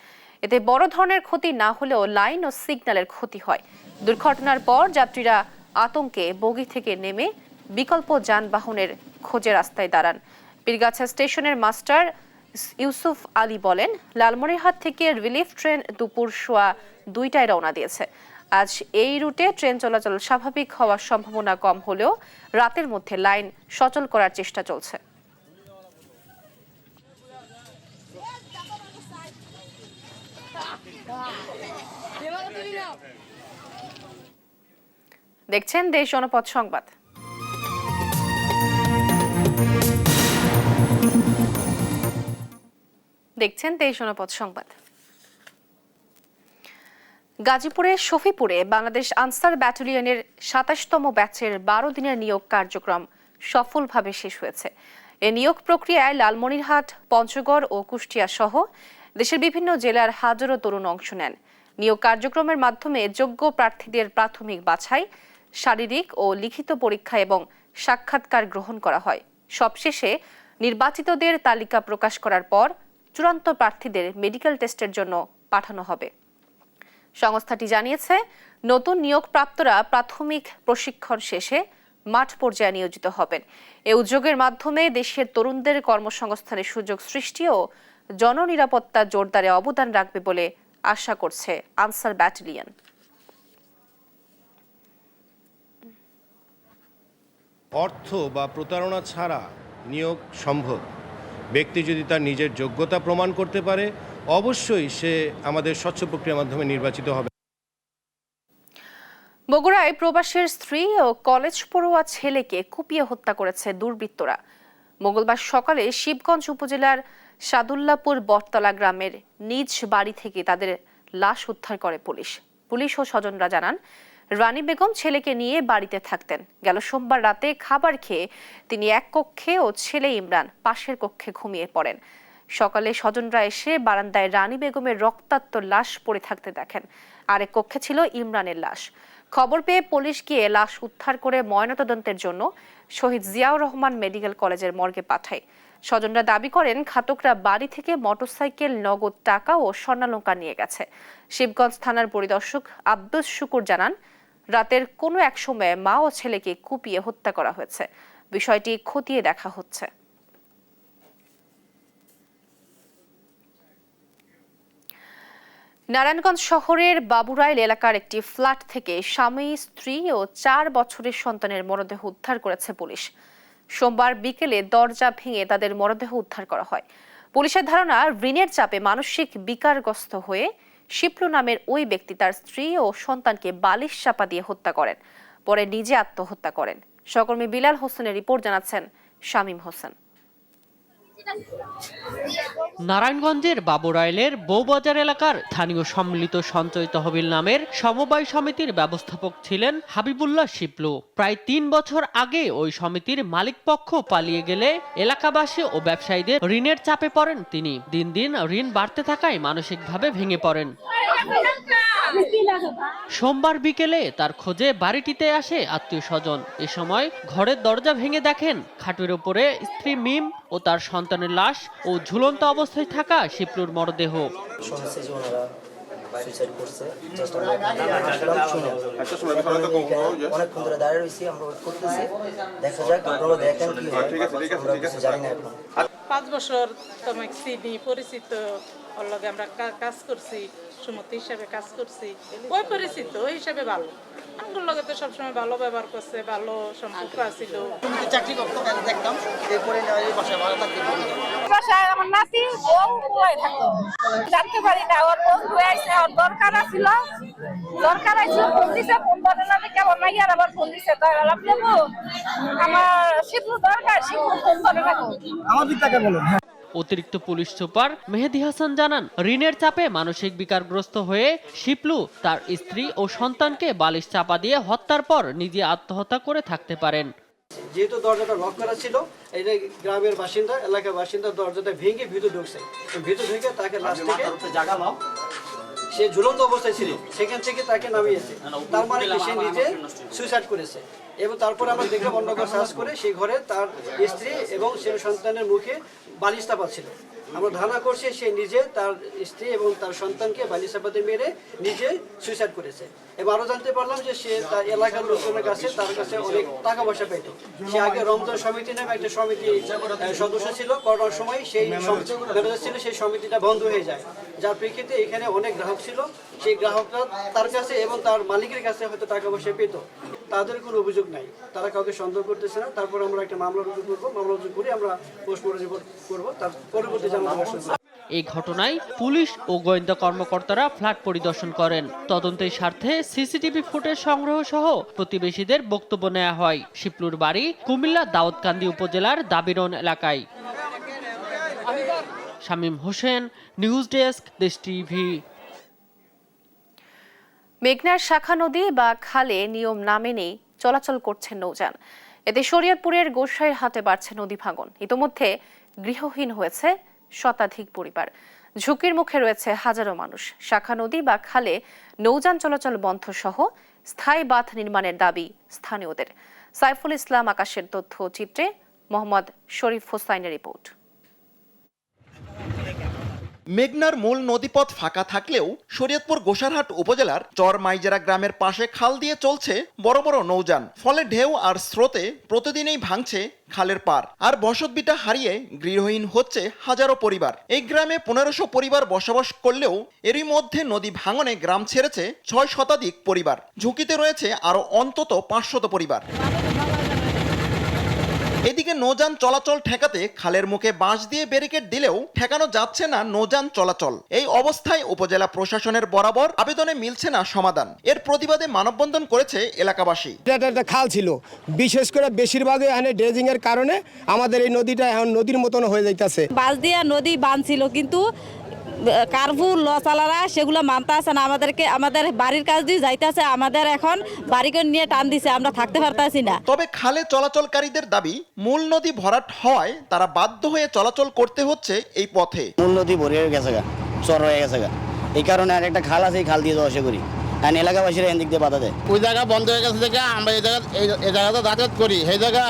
এতে বড় ধরনের ক্ষতি না হলেও লাইন ও সিগন্যালের ক্ষতি হয়। দুর্ঘটনার পর যাত্রীরা আতঙ্কে বগি থেকে নেমে বিকল্প যানবাহনের খোঁজে রাস্তায় দাঁড়ান। পীরগাছা স্টেশনের মাস্টার ইউসুফ আলী বলেন, লালমনিরহাট থেকে রিলিফ ট্রেন দুপুর 2:15 রওনা দিয়েছে। আজ এই রুটে ট্রেন চলাচল স্বাভাবিক হওয়ার সম্ভাবনা কম হলেও রাতের মধ্যে লাইন সচল করার চেষ্টা চলছে। দেখছেন দেশ জনপদ সংবাদ। দেখছেন দেশ জনপদ সংবাদ। গাজীপুরের শফিপুরে বাংলাদেশ আনসার ব্যাটালিয়নের 27তম ব্যাচের 12 দিনের নিয়োগ কার্যক্রম সফলভাবে শেষ হয়েছে। এ নিয়োগ প্রক্রিয়ায় লালমনিরহাট, পঞ্চগড় ও কুষ্টিয়া সহ দেশের বিভিন্ন জেলার হাজারো তরুণ অংশ নেন। নিয়োগ কার্যক্রমের মাধ্যমে যোগ্য প্রার্থীদের প্রাথমিক বাছাই, শারীরিক ও লিখিত পরীক্ষা এবং সাক্ষাৎকার গ্রহণ করা হয়। সবশেষে নির্বাচিতদের তালিকা প্রকাশ করার পর চূড়ান্ত প্রার্থীদের মেডিকেল টেস্টের জন্য পাঠানো হবে। সংস্থাটি জানিয়েছে, নতুন নিয়োগপ্রাপ্তরা প্রাথমিক প্রশিক্ষণ শেষে মাঠ পর্যায়ে নিয়োজিত হবেন। এই উদ্যোগের মাধ্যমে দেশের তরুণদের কর্মসংস্থানের সুযোগ সৃষ্টি ও জননিরাপত্তা জোরদারে অবদান রাখবে বলে আশা করছে আনসার ব্যাটালিয়ন। অর্থ বা প্রতারণা ছাড়া নিয়োগ সম্ভব। ব্যক্তি যদি তার নিজের যোগ্যতা প্রমাণ করতে পারে, অবশ্যই সে আমাদের স্বচ্ছ প্রক্রিয়ার মাধ্যমে নির্বাচিত হবে। বগুড়ায় প্রবাসীর স্ত্রী ও কলেজ পড়ুয়া ছেলেকে কুপিয়ে হত্যা করেছে দুর্বৃত্তরা। মঙ্গলবার সকালে শিবগঞ্জ উপজেলার সাদুল্লাপুর বটতলা গ্রামের নিজ বাড়ি থেকে তাদের লাশ উদ্ধার করে পুলিশ। পুলিশ ও স্বজনরা জানান, রানী বেগম ছেলেকে নিয়ে বাড়িতে থাকতেন। গেল সোমবার রাতে খাবার খেয়ে তিনি এক কক্ষে ও ছেলে ইমরান পাশের কক্ষে ঘুমিয়ে পড়েন। সকালে স্বজনরা এসে বারান্দায় রানী বেগমের রক্তাক্ত লাশ পড়ে থাকতে দেখেন। আরেক কক্ষে ছিল ইমরানের লাশ। খবর পেয়ে পুলিশ গিয়ে লাশ উদ্ধার করে ময়নাতদন্তের জন্য শহীদ জিয়াউর রহমান মেডিকেল কলেজের মর্গে পাঠায়। স্বজনরা দাবি করেন, ঘাতকরা বাড়ি থেকে মোটরসাইকেল, নগদ টাকা ও স্বর্ণালংকার নিয়ে গেছে। শিবগঞ্জ থানার পরিদর্শক আব্দুস শুকুর জানান, রাতের কোনো এক সময়ে মা ও ছেলেকে কুপিয়ে হত্যা করা হয়েছে। বিষয়টি খতিয়ে দেখা হচ্ছে। নারায়ণগঞ্জ শহরের বাবুরাইল এলাকার একটি ফ্ল্যাট থেকে স্বামী, স্ত্রী ও 4 বছরের সন্তানের মরদেহ উদ্ধার করেছে পুলিশ। সোমবার বিকেলে দরজা ভেঙে তাদের মরদেহ উদ্ধার করা হয়। পুলিশের ধারণা, ঋণের চাপে মানসিক বিকারগ্রস্ত হয়ে শিপলু নামের ওই ব্যক্তি তার স্ত্রী ও সন্তানকে বালিশ চাপা দিয়ে হত্যা করেন, পরে নিজে আত্মহত্যা করেন। সহকর্মী বিলাল হোসেনের রিপোর্ট জানাচ্ছেন শামীম হোসেন। নারায়ণগঞ্জের বাবুরাইলের বউবাজার এলাকার স্থানীয় সম্মিলিত সঞ্চয় তহবিল নামের সমবায় সমিতির ব্যবস্থাপক ছিলেন হাবিবুল্লাহ শিপলু। প্রায় ৩ বছর আগে ওই সমিতির মালিকপক্ষ পালিয়ে গেলে এলাকাবাসী ও ব্যবসায়ীদের ঋণের চাপে পড়েন তিনি। দিন দিন ঋণ বাড়তে থাকায় মানসিকভাবে ভেঙে পড়েন। সোমবার বিকেলে তার খোঁজে বাড়িটিতে আসে আত্মীয় স্বজন। এ সময় ঘরের দরজা ভেঙে দেখেন খাটের উপরে স্ত্রী মিম ও তার সন্তানের লাশ ও ঝুলন্ত অবস্থায় থাকা শিপলুর মরদেহ। পাঁচ বছর তোমাকে চিনি পরিচিত, ওর লগে আমরা কাজ করছি, সুমতি হিসাবে কাজ করছি, ওই পরিচিত ওই হিসাবে ভালো। আমার লগে তো সবসময় ভালো ব্যবহার করছে, ভালো সম্পর্ক আছিল। চাকরি করতো দেখতাম, এরপরে বাসায় ভালো থাকতে বাসায় আমার নাতি বউ বই থাকতো, জানতে পারি না ওর বন্ধু আইছে, ওর দরকার আছিল, ফোন দিছে, ফোন ধরে না দেখে আমার মাইয়ার আবার ফোন দিছে, তাই বললাম দেবো আমার শিবলু দরকার, শিবলু ফোন ধরে রাখো আমার দিকটাকে বলুন। অতিরিক্ত পুলিশ সুপার মেহেদি হাসান জানান, ঋণের চাপে মানসিক বিকারগ্রস্ত হয়ে শিপলু তার স্ত্রী ও সন্তানকে বালিশ চাপা দিয়ে হত্যার পর নিজে আত্মহত্যা করে থাকতে পারেন। যেহেতু দরজাটা লক করা ছিল, এই যে গ্রামের বাসিন্দা, এলাকার বাসিন্দা দরজাটা ভেঙে ভিতরে ঢুকছে, ভিতরে ঢুকে তাকে লাশ থেকে জাগালো, সে ঝুলন্ত অবস্থায় ছিল, সেখান থেকে তাকে নামিয়েছে। তার মানে সে নিজে সুইসাইড করেছে। এবং তারপরে আমরা দেখলাম অন্য ঘর সার্চ করে সেই ঘরে তার স্ত্রী এবং সে সন্তানের মুখে বালিশ চাপা ছিল। আমরা ধারণা করছি সে নিজে তার স্ত্রী এবং তার সন্তানকে বালিশ চাপাতে মেরে নিজে সুইসাইড করেছে। এবং আরও জানতে পারলাম যে সে তার এলাকার লোকজনের কাছে তার কাছে অনেক টাকা পয়সা পেত। সে আগে রমজান সমিতি নামে একটা সমিতি সদস্য ছিল, করোনার সময় সেই ম্যানেজার ছিল, সেই সমিতিটা বন্ধ হয়ে যায়, যার প্রেক্ষিতে এখানে অনেক গ্রাহক ছিল। সেই গ্রাহকরা তার কাছে এবং তার মালিকের কাছে হয়তো টাকা পয়সা পেত। তাদের কোনো অভিযোগ নাই, তারা কাউকে সন্দেহ করতেছে না। তারপর আমরা একটা মামলা রুজু করবো, মামলা রুজু করে আমরা পোস্টমর্টম করবো, তার পরবর্তী জানানো। এই ঘটনায় পুলিশ ও গোয়েন্দা কর্মকর্তারা ফ্ল্যাট পরিদর্শন করেন। তদন্তের স্বার্থে সিসিটিভি ফুটেজ সংগ্রহ সহ প্রতিবেশীদের বক্তব্য নেওয়া হয়। শিপলুর বাড়ি কুমিল্লা দাউদকান্দি উপজেলার দাবিরন এলাকায়। শামীম হোসেন, নিউজ ডেস্ক, দেশ টিভি। মেঘনার শাখা নদী বা খালে নিয়ম না মেনেই চলাচল করছেন নৌযান। এতে শরীয়তপুরের গোসাইরহাটে বাড়ছে নদী ভাঙন। ইতোমধ্যে গৃহহীন হয়েছে শতাধিক পরিবার, ঝুঁকির মুখে রয়েছে হাজারো মানুষ। শাখা নদী বা খালে নৌযান চলাচল বন্ধ সহ স্থায়ী বাঁধ নির্মাণের দাবি স্থানীয়দের। সাইফুল ইসলাম আকাশের তথ্য চিত্রে মোহাম্মদ শরীফ হোসাইনের রিপোর্ট। মেঘনার মূল নদীপথ ফাঁকা থাকলেও শরীয়তপুর গোসারহাট উপজেলার চর মাইজেরা গ্রামের পাশে খাল দিয়ে চলছে বড় বড় নৌযান। ফলে ঢেউ আর স্রোতে প্রতিদিনই ভাঙছে খালের পার, আর বসতভিটা হারিয়ে গৃহহীন হচ্ছে হাজারো পরিবার। এই গ্রামে 1500 পরিবার বসবাস করলেও এরই মধ্যে নদী ভাঙনে গ্রাম ছেড়েছে 6 শতাধিক পরিবার। ঝুঁকিতে রয়েছে আরো অন্তত 500 পরিবার। এদিকে নৌযান চলাচল ঠেকাতে খালের মুখে বাঁশ দিয়ে ব্যারিকেড দিলেও ঠেকানো যাচ্ছে না নৌযান চলাচল। এই অবস্থায় উপজেলা প্রশাসনের বরাবর আবেদনে মিলছে না সমাধান। এর প্রতিবাদে মানববন্ধন করেছে এলাকাবাসী। এটা একটা খাল ছিল, বিশেষ করে বেশিরভাগই এখানে ড্রেজিং এর কারণে আমাদের এই নদীটা এখন নদীর মতন হয়ে যাইতেছে। বাঁশ দিয়া নদী বাঁধছিল, কিন্তু কারভু লসালারা সেগুলো মানতে আসে না। আমাদের বাড়ির কাজ দিয়ে যাইতেছে, আমাদের এখন বাড়িকে নিয়ে টান দিছে, আমরা থাকতে পারতাছি না। তবে খালে চলাচলকারীদের দাবি, মূল নদী ভরাট হওয়ায় তারা বাধ্য হয়ে চলাচল করতে হচ্ছে এই পথে। মূল নদী ভরে গেছে গা, চর হয়ে গেছে গা, এই কারণে আর একটা খাল আছে, এই খাল দিয়ে যাওয়া আসা করি, আর এলাকাবাসীরা এদিক দিয়ে বাধা দেয়। ওই জায়গা বন্ধ হয়ে গেছে দেখে আমরা এই জায়গাতে যাতায়াত করি, সেই জায়গায়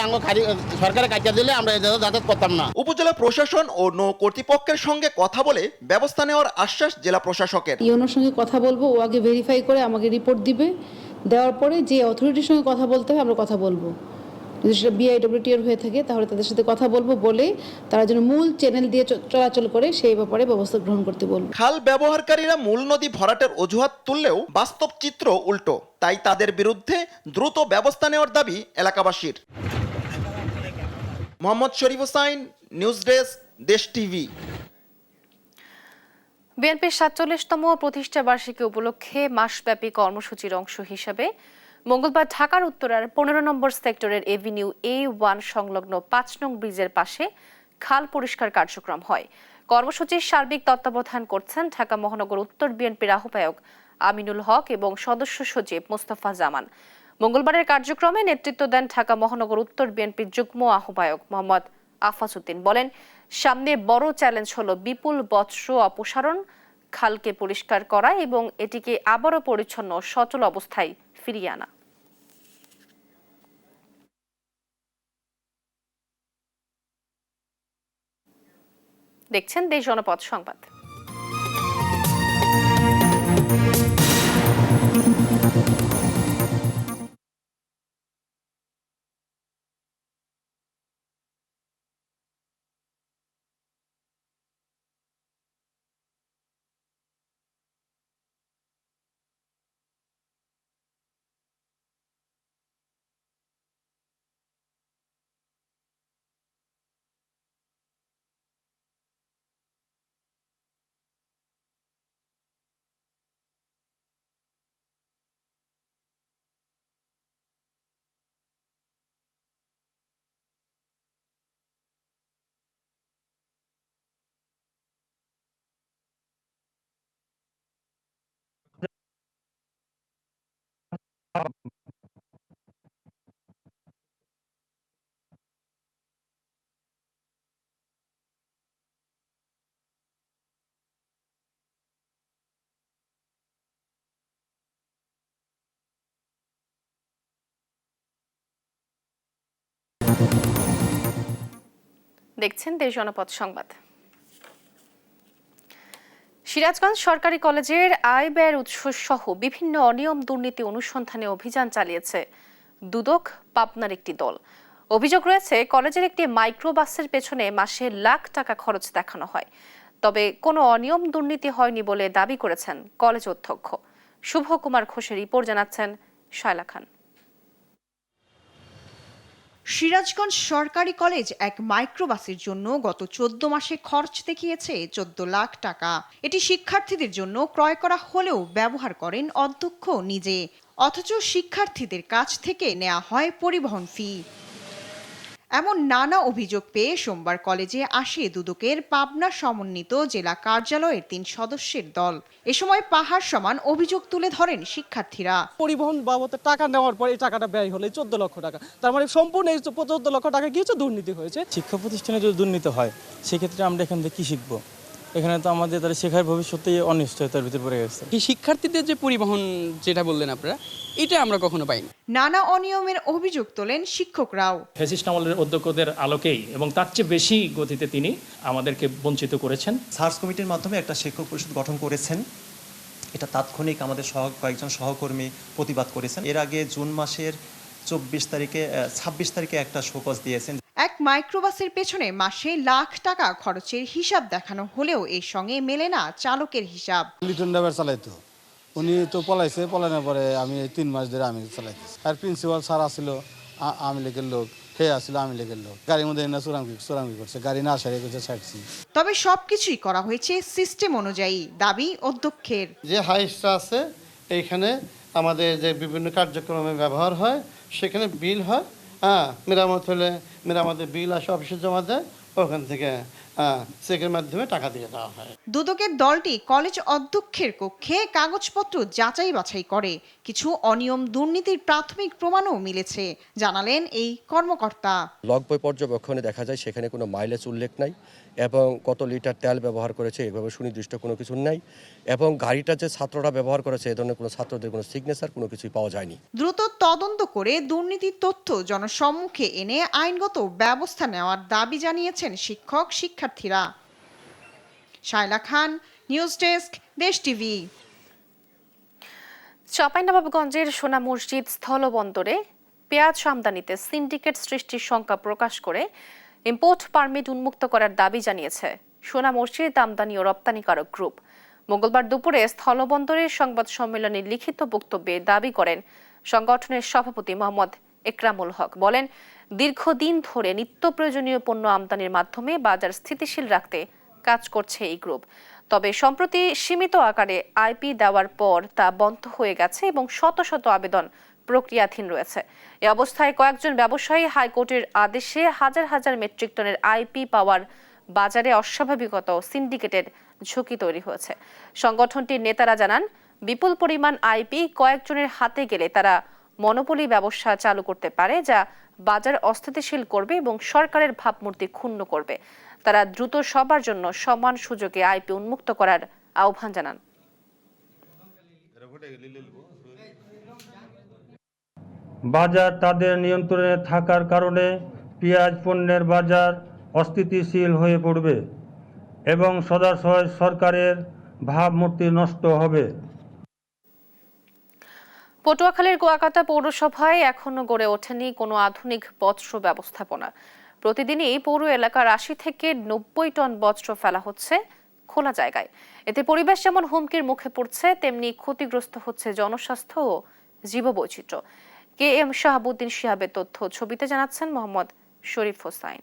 সরকারে কাটিয়ে দিলে আমরা এই জায়গায় যাতায়াত করতাম না। উপজেলা প্রশাসন ও নৌ কর্তৃপক্ষের সঙ্গে কথা বলে ব্যবস্থা নেওয়ার আশ্বাস জেলা প্রশাসকের। ইউনোর সঙ্গে কথা বলবো, ও আগে ভেরিফাই করে আমাকে রিপোর্ট দিবে, দেওয়ার পরে যে অথরিটির সঙ্গে কথা বলতে হবে আমরা কথা বলবো। যদি সেটা বিআইডব্লিউটির হয়ে থাকে তাহলে তাদের সাথে কথা বলবো, বলে তারা যেন মূল চ্যানেল দিয়ে চলাচল করে সেই ব্যাপারে ব্যবস্থা গ্রহণ করতে বলবো। খাল ব্যবহারকারীরা মূল নদী ভরাটের অজুহাত তুললেও বাস্তব চিত্র উল্টো, তাই তাদের বিরুদ্ধে দ্রুত ব্যবস্থা নেওয়ার দাবি এলাকাবাসীর। মোহাম্মদ শরীফ হোসাইন, নিউজ ডেস্ক, দেশ টিভি। বিএনপির 47তম প্রতিষ্ঠা বার্ষিকী উপলক্ষে মাসব্যাপী কর্মসূচির অংশ হিসেবে মঙ্গলবার ঢাকার উত্তরার 15 নম্বর সেক্টরের এভিনিউ A1 সংলগ্ন 5 নং ব্রিজের পাশে খাল পরিষ্কার কার্যক্রম হয়। কর্মসূচির সার্বিক তত্ত্বাবধান করছেন ঢাকা মহানগর উত্তর বিএনপির আহ্বায়ক আমিনুল হক এবং সদস্য সচিব মোস্তফা জামান। মঙ্গলবারের কার্যক্রমে নেতৃত্ব দেন ঢাকা মহানগর উত্তর বিএনপির যুগ্ম আহ্বায়ক মোহাম্মদ আফাজ উদ্দিন। বলেন, সামনে বড় চ্যালেঞ্জ হলো বিপুল বর্জ্য অপসারণ, খালকে পরিষ্কার করা এবং এটিকে আবারও পরিচ্ছন্ন সচল অবস্থায় ফিরিয়ে আনা। দেখছেন দেশ জনপদ সংবাদ। দেখছেন দেশ জনপদ সংবাদ। সিরাজগঞ্জ সরকারি কলেজের আয় ব্যয়ের উৎস সহ বিভিন্ন অনিয়ম দুর্নীতি অনুসন্ধানে অভিযান চালিয়েছে দুদক পাবনার একটি দল। অভিযোগ রয়েছে, কলেজের একটি মাইক্রোবাসের পেছনে মাসে লাখ টাকা খরচ দেখানো হয়, তবে কোনো অনিয়ম দুর্নীতি হয়নি বলে দাবি করেছেন কলেজ অধ্যক্ষ। শুভ কুমার ঘোষের রিপোর্ট জানাচ্ছেন শায়লা খান। সিরাজগঞ্জ সরকারি কলেজ এক মাইক্রোবাসের জন্য গত 14 মাসে খরচ দেখিয়েছে 14 লাখ টাকা। এটি শিক্ষার্থীদের জন্য ক্রয় করা হলেও ব্যবহার করেন অধ্যক্ষ নিজে, অথচ শিক্ষার্থীদের কাছ থেকে নেওয়া হয় পরিবহন ফি। এমন নানা অভিযোগ পেয়ে সোমবার কলেজে আসে দুদকের পাবনা সমন্বিত জেলা কার্যালয়ের 3 সদস্যের দল। এ সময় পাহাড় সমান অভিযোগ তুলে ধরেন শিক্ষার্থীরা। পরিবহন বাবদ টাকা নেওয়ার পর এই টাকাটা ব্যয় হলে 14 লক্ষ টাকা, তার মানে সম্পূর্ণ এই 14 লক্ষ টাকা গিয়েছে দুর্নীতি হয়েছে। শিক্ষা প্রতিষ্ঠানে যদি দুর্নীতি হয় সেক্ষেত্রে আমরা এখান থেকে কি শিখবো? এখানে তো আমাদের তাদের শেখার ভবিষ্যতেই অনিশ্চয়তার ভিতরে পড়ে গেছে। শিক্ষার্থীদের যে পরিবহন যেটা বললেন আপনারা, এটা আমরা কখনো পাইনি। নানা অনিয়মের অভিযোগ তোলেন শিক্ষকরাও। ফ্যাসিস্ট আমলের অধ্যক্ষদের আলোকেই এবং তার চেয়ে বেশি গতিতে তিনি আমাদেরকে বঞ্চিত করেছেন। সার্চ কমিটির মাধ্যমে একটা শিক্ষক পরিষদ গঠন করেছেন, এটা তাৎক্ষণিক আমাদের কয়েকজন সহকর্মী প্রতিবাদ করেছেন। এর আগে জুন মাসের 26 তারিখে একটা শোকজ দিয়েছেন। এক মাইক্রোবাসের পেছনে মাসে লাখ টাকা খরচের হিসাব দেখানো হলেও এর সঙ্গে মেলে না চালকের হিসাব। লিটন ড্রাইভার চালাইতো, উনি তো পলানোর পরে আমি 3 মাস ধরে আমি চালাইতেছি। আর প্রিন্সিপাল স্যার আসছিল আওয়ামী লীগের লোক, হে আসছিল আওয়ামী লীগের লোক, গাড়ির মধ্যে এনে চোরামি করছে, গাড়ি না সারিয়ে করছে ছাড়ছি। তবে সবকিছুই করা হয়েছে সিস্টেম অনুযায়ী, দাবি অধ্যক্ষের। যে হাইস্টটা আছে এইখানে আমাদের যে বিভিন্ন কার্যক্রমে ব্যবহার হয়, সেখানে বিল হয়, মেরামত হলে মেরামতের বিল আসে অফিসে জমা দেয়, ওখান থেকে চেকের মাধ্যমে টাকা দিয়ে দেওয়া হয়। দুদকের দলটি কলেজ অধ্যক্ষের কক্ষে কাগজপত্র যাচাই বাছাই করে। কিছু অনিয়ম দুর্নীতির প্রাথমিক প্রমাণও মিলেছে, জানালেন এই কর্মকর্তা। লগ বই পর্যবেক্ষণে দেখা যায় সেখানে কোনো মাইলেজ উল্লেখ নাই এবং কত লিটার তেল ব্যবহার করেছে এভাবে সুনির্দিষ্ট কোনো কিছু নাই, এবং গাড়িটা যে ছাত্ররা ব্যবহার করেছে এ ধরনের কোনো ছাত্রদের কোনো সিগনেচার কোনো কিছুই পাওয়া যায়নি। দ্রুত তদন্ত করে দুর্নীতির তথ্য জনসম্মুখে এনে আইনগত ব্যবস্থা নেওয়ার দাবি জানিয়েছেন শিক্ষক শিক্ষার্থীরা। শায়লা খান, নিউজ ডেস্ক, দেশ টিভি। চাঁপাইনবাবগঞ্জের সোনা মসজিদ স্থলবন্দরে পেঁয়াজ আমদানিতে সিন্ডিকেট সৃষ্টির শঙ্কা প্রকাশ করে ইম্পোর্ট পারমিট উন্মুক্ত করার দাবি জানিয়েছে সোনা মসজিদ আমদানি ও রপ্তানিকারক গ্রুপ। মঙ্গলবার দুপুরে স্থলবন্দরের সংবাদ সম্মেলনে লিখিত বক্তব্যে দাবি করেন সংগঠনের সভাপতি মোহাম্মদ একরামুল হক। বলেন, দীর্ঘদিন ধরে নিত্য প্রয়োজনীয় পণ্য আমদানির মাধ্যমে বাজার স্থিতিশীল রাখতে কাজ করছে এই গ্রুপ, তবে সম্প্রতি সীমিত আকারে আইপি দেওয়ার পর তা বন্ধ হয়ে গেছে এবং শত শত আবেদন প্রক্রিয়াধীন রয়েছে। এ অবস্থায় কয়েকজন ব্যবসায়ী হাইকোর্টের আদেশে হাজার হাজার মেট্রিক টনের আইপি পাওয়ার বাজারে অস্বাভাবিকতা ও সিন্ডিকেটের ঝুঁকি তৈরি হয়েছে। সংগঠনটির নেতারা জানান, বিপুল পরিমাণ আইপি কয়েকজনের হাতে গেলে তারা মনোপলি ব্যবসা চালু করতে পারে, যা বাজার অস্থিতিশীল করবে এবং সরকারের ভাবমূর্তি ক্ষুণ্ণ করবে। তারা দ্রুত সবার জন্য সমান সুযোগে আইপি উন্মুক্ত করার আহ্বান জানান। বাজার তাদের নিয়ন্ত্রণে থাকার কারণে পেঁয়াজ পণ্যের বাজার অস্থিতিশীল হয়ে পড়বে এবং সদাশয় সরকারের ভাবমূর্তি নষ্ট হবে। পটুয়াখালীর কুয়াকাটা পৌরসভায় এখনো গড়ে ওঠেনি কোনো আধুনিক বজ্র ব্যবস্থাপনা। প্রতিদিনই পৌর এলাকার ৮০ থেকে ৯০ টন বজ্র ফেলা হচ্ছে খোলা জায়গায়। এতে পরিবেশ যেমন হুমকির মুখে পড়ছে, তেমনি ক্ষতিগ্রস্ত হচ্ছে জনস্বাস্থ্য ও জীববৈচিত্র্য। কে এম শাহাবুদ্দিন শিহাবের তথ্য ছবিতে জানাচ্ছেন মোহাম্মদ শরীফ হোসাইন।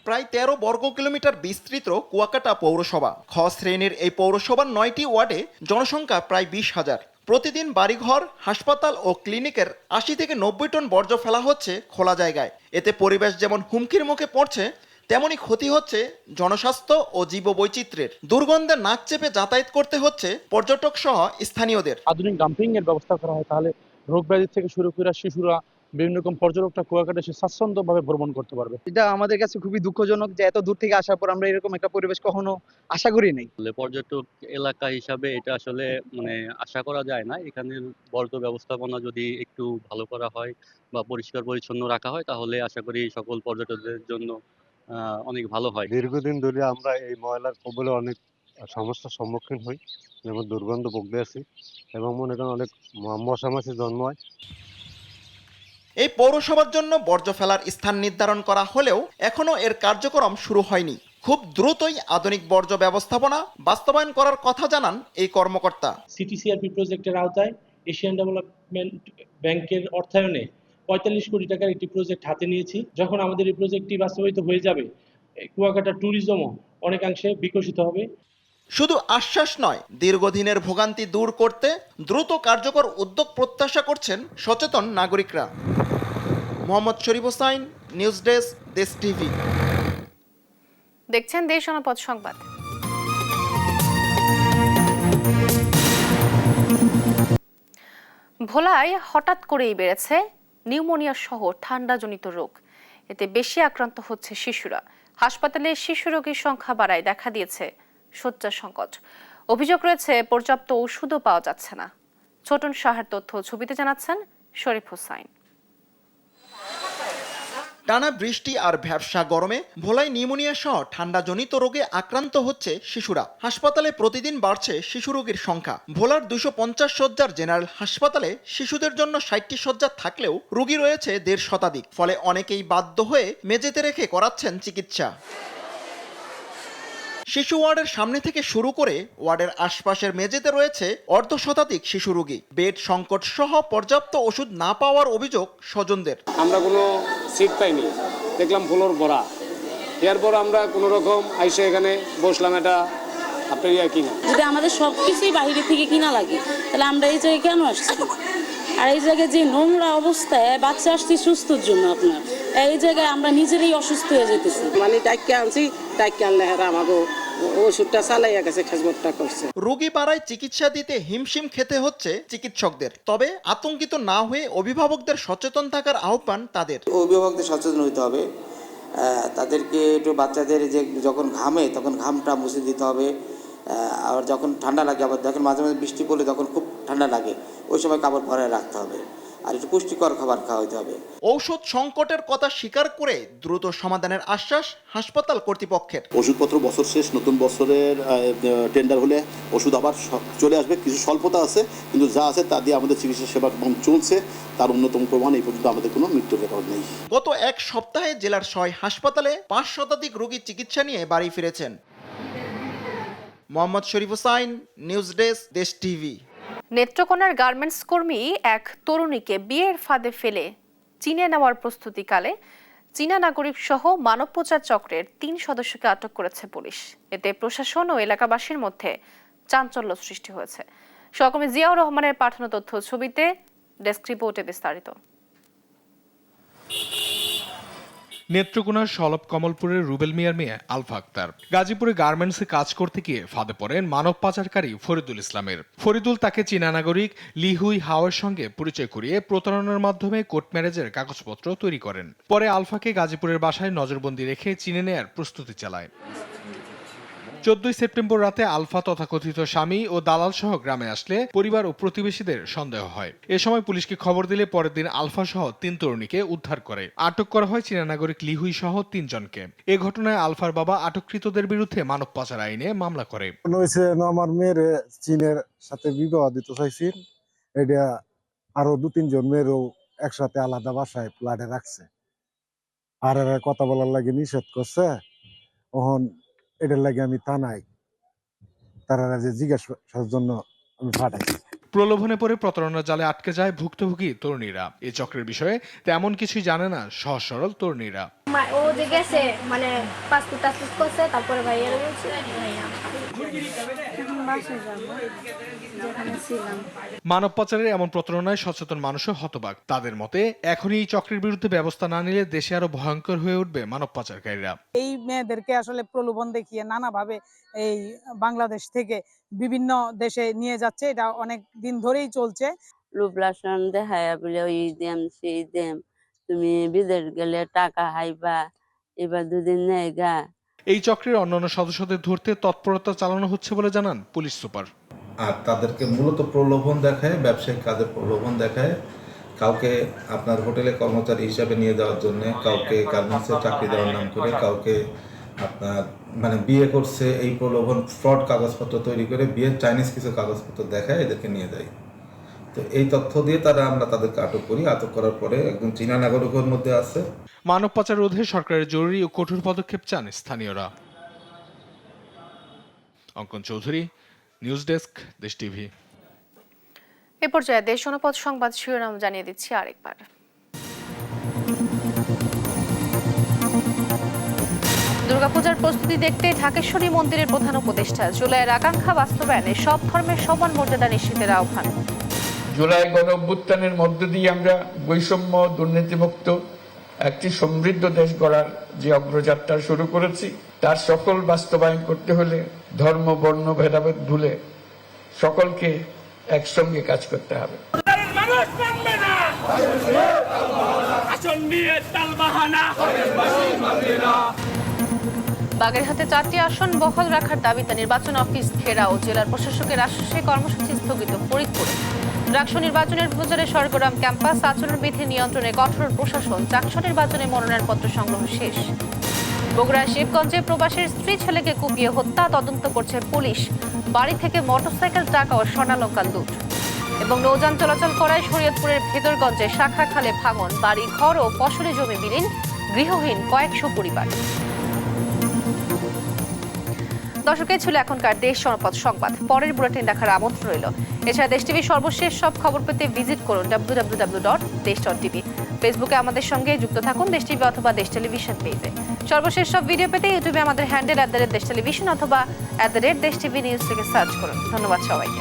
প্রায় ১৩ বর্গ কিলোমিটার বিস্তৃত কুয়াকাটা পৌরসভা। খ শ্রেণীর এই পৌরসভার ৯টি ওয়ার্ডে জনসংখ্যা প্রায় ২০,০০০। প্রতিদিন বাড়িঘর, হাসপাতাল ও ক্লিনিকের ৮০ থেকে ৯০ টন বর্জ্য ফেলা হচ্ছে খোলা জায়গায়। এতে পরিবেশ যেমন হুমকির মুখে পড়ছে, তেমনি ক্ষতি হচ্ছে জনস্বাস্থ্য ও জীববৈচিত্র্যের। দুর্গন্ধে নাক চেপে যাতায়াত করতে হচ্ছে পর্যটক সহ স্থানীয়দের। আধুনিক ডাম্পিং এর ব্যবস্থা করা হয়, তাহলে রোগ ব্যাধি থেকে শুরু করে শিশুরা বিভিন্ন রকম পর্যটকটা কুয়াকাটা এসে স্বাচ্ছন্দ্যভাবে ভ্রমণ করতে পারবে। এটা আমাদের কাছে খুবই দুঃখজনক যে এত দূর থেকে আসার পর আমরা এরকম একটা পরিবেশ কখনো আশা করি নাই। পর্যটক এলাকা হিসাবে এটা আসলে আশা করা যায় না। এখানে বর্জ্য ব্যবস্থাপনা যদি একটু ভালো করা হয় বা পরিষ্কার পরিচ্ছন্ন রাখা হয়, তাহলে আশা করি সকল পর্যটকদের জন্য অনেক ভালো হয়। দীর্ঘদিন ধরে আমরা এই ময়লার কবলে অনেক সমস্যার সম্মুখীন হই, যেমন দুর্গন্ধ ভুগতে আছি এবং মনে করেন অনেক মশা মাছি জন্মায়। এই পৌরসভার জন্য বর্জ্য ফেলার স্থান নির্ধারণ করা হলেও এখনো এর কার্যক্রম শুরু হয়নি। খুব দ্রুতই আধুনিক বর্জ্য ব্যবস্থাপনা বাস্তবায়ন করার কথা জানান এই কর্মকর্তা। সিটিসিআরপি প্রজেক্টের আওতায় এশিয়ান ডেভেলপমেন্ট ব্যাংকের অর্থায়নে ৪৫ কোটি টাকার একটি প্রজেক্ট হাতে নিয়েছি। যখন আমাদের এই প্রজেক্টটি বাস্তবায়িত হয়ে যাবে, কুয়াকাটা ট্যুরিজমও অনেকাংশে বিকশিত হবে। শুধু আশ্বাস নয়, দীর্ঘদিনের ভোগান্তি দূর করতে দ্রুত কার্যকর উদ্যোগ প্রত্যাশা করছেন সচেতন নাগরিকরা। মোহাম্মদ শরীফ হোসাইন, নিউজ ডেস্ক, দেশ টিভি। দেখছেন দেশ জনপদ সংবাদ। ভোলায় হঠাৎ করেই বেড়েছে নিউমোনিয়া সহ ঠান্ডাজনিত রোগ। এতে বেশি আক্রান্ত হচ্ছে শিশুরা। হাসপাতালে শিশু রোগীর সংখ্যা বাড়ায় দেখা দিয়েছে শয্যা সংকট। অভিযোগ রয়েছে পর্যাপ্ত ওষুধও পাওয়া যাচ্ছে না। ছোটন শাহের তথ্য ছবিতে জানাচ্ছেন শরীফ হোসাইন। টানা বৃষ্টি আর ভ্যাপসা গরমে ভোলায় নিউমোনিয়া সহ ঠান্ডাজনিত রোগে আক্রান্ত হচ্ছে শিশুরা। হাসপাতালে প্রতিদিন বাড়ছে শিশু রোগীর সংখ্যা। ভোলার ২৫০ শয্যার জেনারেল হাসপাতালে শিশুদের জন্য ৬০টি শয্যা থাকলেও রোগী রয়েছে ১৫০ শতাধিক। ফলে অনেকেই বাধ্য হয়ে মেঝেতে রেখে করাচ্ছেন চিকিৎসা। শিশু ওয়ার্ডের সামনে থেকে শুরু করে ওয়ার্ডের আশপাশের মেঝেতে রয়েছে অর্ধশতাধিক শিশু রোগী। বেড সংকট সহ পর্যাপ্ত ওষুধ না পাওয়ার অভিযোগ স্বজনদের। আমরা কোনো সিট পাইনি, দেখলাম ফ্লোর ভরা। এরপর আমরা কোনো রকম আইসে এখানে বসলাম। এটা আপনার কিনা, যদি আমাদের সব কিছুই বাইরে থেকে কিনা লাগে, তাহলে আমরা এই জায়গায় কেন আসছি? আর এই জায়গায় যে নোংরা অবস্থায় বাচ্চা আসছি সুস্থর জন্য, আপনার এই জায়গায় আমরা নিজেরাই অসুস্থ হয়ে যেতেছি। মানে টাইকে আনছি, টাইকে আনলে হেরা আমাকে ওষুধটা চালাইয়া গেছে, খেজমতটা করছে। রোগী পাড়ায় চিকিৎসা দিতে হিমশিম খেতে হচ্ছে চিকিৎসকদের। তবে আতঙ্কিত না হয়ে অভিভাবকদের সচেতন থাকার আহ্বান তাদের। অভিভাবকদের সচেতন হতে হবে, তাদেরকে একটু বাচ্চাদের যে যখন ঘামে তখন ঘামটা মুছে দিতে হবে। আর যখন ঠান্ডা লাগে, আবার দেখেন মাঝে মাঝে বৃষ্টি পড়লে তখন খুব ঠান্ডা লাগে, ওই সময় কাপড় ভরায় রাখতে হবে আর একটু পুষ্টিকর খাবার খাওয়াতে হবে। ঔষধ সংকটের কথা স্বীকার করে দ্রুত সমাধানের আশ্বাস হাসপাতাল কর্তৃপক্ষের। ওষুধপত্র বছর শেষ, নতুন বছরের টেন্ডার হলে ওষুধ আবার চলে আসবে। কিছু স্বল্পতা আছে, কিন্তু যা আছে তা দিয়ে আমাদের চিকিৎসা সেবা চলছে। তার অন্যতম প্রমাণ এই পর্যন্ত আমাদের কোনো মৃত্যুর রেকর্ড নেই। গত এক সপ্তাহে জেলার ৬ হাসপাতালে ৫ শতাধিক রোগী চিকিৎসা নিয়ে বাড়ি ফিরেছেন। মোহাম্মদ শরীফ হোসাইন, নিউজ ডেস্ক, দেশ টিভি। নেত্রকোনার গার্মেন্টস কর্মী এক তরুণীকে বিয়ের ফাঁদে ফেলে চীনে নেওয়ার প্রস্তুতিকালে চীনা নাগরিক সহ মানব পাচার চক্রের 3 সদস্যকে আটক করেছে পুলিশ। এতে প্রশাসন ও এলাকাবাসীর মধ্যে চাঞ্চল্য সৃষ্টি হয়েছে। সহকর্মী জিয়াউর রহমানের পাঠানো তথ্য ছবিতে, ডেস্ক রিপোর্টে বিস্তারিত। নেত্রকোনার সলভ কমলপুরের রুবেল মিয়ার মেয়ে আলফা আক্তার গাজীপুরে গার্মেন্টসে কাজ করতে গিয়ে ফাঁদে পড়েন মানব পাচারকারী ফরিদুল ইসলামের। ফরিদুল তাকে চীনা নাগরিক লিহুই হাওয়ের সঙ্গে পরিচয় করিয়ে প্রতারণার মাধ্যমে কোর্ট ম্যারেজের কাগজপত্র তৈরি করেন। পরে আলফাকে গাজীপুরের বাসায় নজরবন্দি রেখে চীনে নেয়ার প্রস্তুতি চালায়। 14 সেপ্টেম্বর রাতে আলফা তথাকথিত স্বামী ও দালাল সহ গ্রামে আসলে পরিবার ও প্রতিবেশীদের সন্দেহ হয়। এ সময় পুলিশকে খবর দিলে পরের দিন আলফা সহ 3 তরুণীকে উদ্ধার করে। আটক করা হয় চীনা নাগরিক লিহুই সহ 3 জনকে। এ ঘটনায় আলফার বাবা আটককৃতদের বিরুদ্ধে মানব পাচার আইনে মামলা করে। আমার মেয়ের চীনের সাথে বিবাহ দিতে চাইছি, এটা আরো 2-3 জন মেয়েরও একসাথে আলাদা বাসায় ফ্ল্যাটে রাখছে, আর কথা বলার লাগে নিষেধ করছে। তখন এটার লাগে আমি থানায় তারা জিজ্ঞাসার জন্য আমি পাঠাইছি। প্রলোভনে পড়ে প্রতারণার জালে আটকে যায় ভুক্তভোগী তরুণীরা। এই চক্রের বিষয়ে তেমন কিছুই জানে না সহজ সরল তরুণীরা। ও যে গেছে মানে পাসপোর্ট টাসপোর্ট করছে, তারপরে ভাইয়ের বলছে মানব পাচারের এমন প্রতারণায় সচেতন মানুষও হতবাক। তাদের মতে এখনই এই চক্রের বিরুদ্ধে ব্যবস্থা না নিলে দেশে আরো ভয়ঙ্কর হয়ে উঠবে মানব পাচারকারীরা। এই মেয়েদেরকে আসলে প্রলোভন দেখিয়ে নানাভাবে এই বাংলাদেশ থেকে বিভিন্ন দেশে নিয়ে যাচ্ছে। এটা অনেক দিন ধরেই চলছে। রূপলাসন দেখায় বলে ওই দেম সেই দেম, তুমি বিদেশ গেলে টাকা হাইবা, এবার 2 দিন নেই গা। এই চক্রের অন্যান্য সদস্যদের ধরতে তৎপরতা চালানো হচ্ছে বলে জানান পুলিশ সুপার। আর তাদেরকে মূলত প্রলোভন দেখায়, ব্যবসায়িক কাজের প্রলোভন দেখায়। কাউকে আপনার হোটেলে কর্মচারী হিসাবে নিয়ে যাওয়ার জন্য, কাউকে গার্মেন্টসে চাকরি দেওয়ার নাম করে, কাউকে আপনার বিয়ে করছে এই প্রলোভন, ফ্রড কাগজপত্র তৈরি করে বিয়ের চাইনিজ কিছু কাগজপত্র দেখায় এদেরকে নিয়ে যায়। তো এই তথ্য দিয়ে আমরা তাদেরকে আটক করি। আটক করার পরে একজন চীনা নাগরিকের মধ্যে আছে। মানব পাচার রোধে সরকারের জরুরি ও কঠোর পদক্ষেপ চান স্থানীয়রা। অঙ্কন চৌধুরী, নিউজ ডেস্ক, দেশ টিভি। এ পর্যায়ে দেশ জনপদ সংবাদ শিরোনাম জানিয়ে দিচ্ছি আরেকবার। দুর্গাপূজার প্রস্তুতি দেখতে ঢাকেশ্বরী মন্দিরের প্রধান উপদেষ্টা জুলাইয়ের আকাঙ্ক্ষা বাস্তবায়নে সব ধর্মের সমান মর্যাদা নিশ্চিতের আহ্বান। জুলাই গণঅভ্যুত্থানের মধ্য দিয়ে আমরা বৈষম্য, দুর্নীতিমুক্ত একটি সমৃদ্ধ দেশ গড়ার যে অগ্রযাত্রা শুরু করেছি, তার সকল বাস্তবায়ন করতে হলে ধর্ম, বর্ণ ভেদাভেদ ভুলে সকলকে একসঙ্গে কাজ করতে হবে। বাগেরহাটে 4টি আসন বহাল রাখার দাবিতে নির্বাচন অফিস ঘেরাও, জেলার প্রশাসকের আশ্বাসে কর্মসূচি স্থগিত ফরিদপুরে। ডাকসু নির্বাচনের প্রচারে সরগরম ক্যাম্পাস, আচরণবিধি নিয়ন্ত্রণে কঠোর প্রশাসন। চাকসু নির্বাচনে মনোনয়নপত্র সংগ্রহ শেষ। বগুড়ার শিবগঞ্জে প্রবাসীর স্ত্রী ছেলেকে কুপিয়ে হত্যা, তদন্ত করছে পুলিশ। বাড়ি থেকে মোটরসাইকেল, টাকা ও স্বর্ণালংকার লুট। এবং নৌযান চলাচল করায় শরীয়তপুরের ভেদরগঞ্জে শাখা খালে ভাঙন, বাড়ি ঘর ও ফসলি জমি বিলীন, গৃহহীন কয়েকশো পরিবার। দর্শকের ছিল এখনকার দেশ জনপদ সংবাদ। পরের বুলেটিন দেখার আমন্ত্রণ রইল। এছাড়া দেশ টিভির সর্বশেষ সব খবর পেতে ভিজিট করুন www.desh.tv। ফেসবুকে আমাদের সঙ্গে যুক্ত থাকুন দেশ টিভি অথবা দেশ টেলিভিশন পেজে। সর্বশেষ সব ভিডিও পেতে ইউটিউবে আমাদের হ্যান্ডেল @দেশ টেলিভিশন অথবা @দেশ টিভি নিউজ থেকে সার্চ করুন। ধন্যবাদ সবাইকে।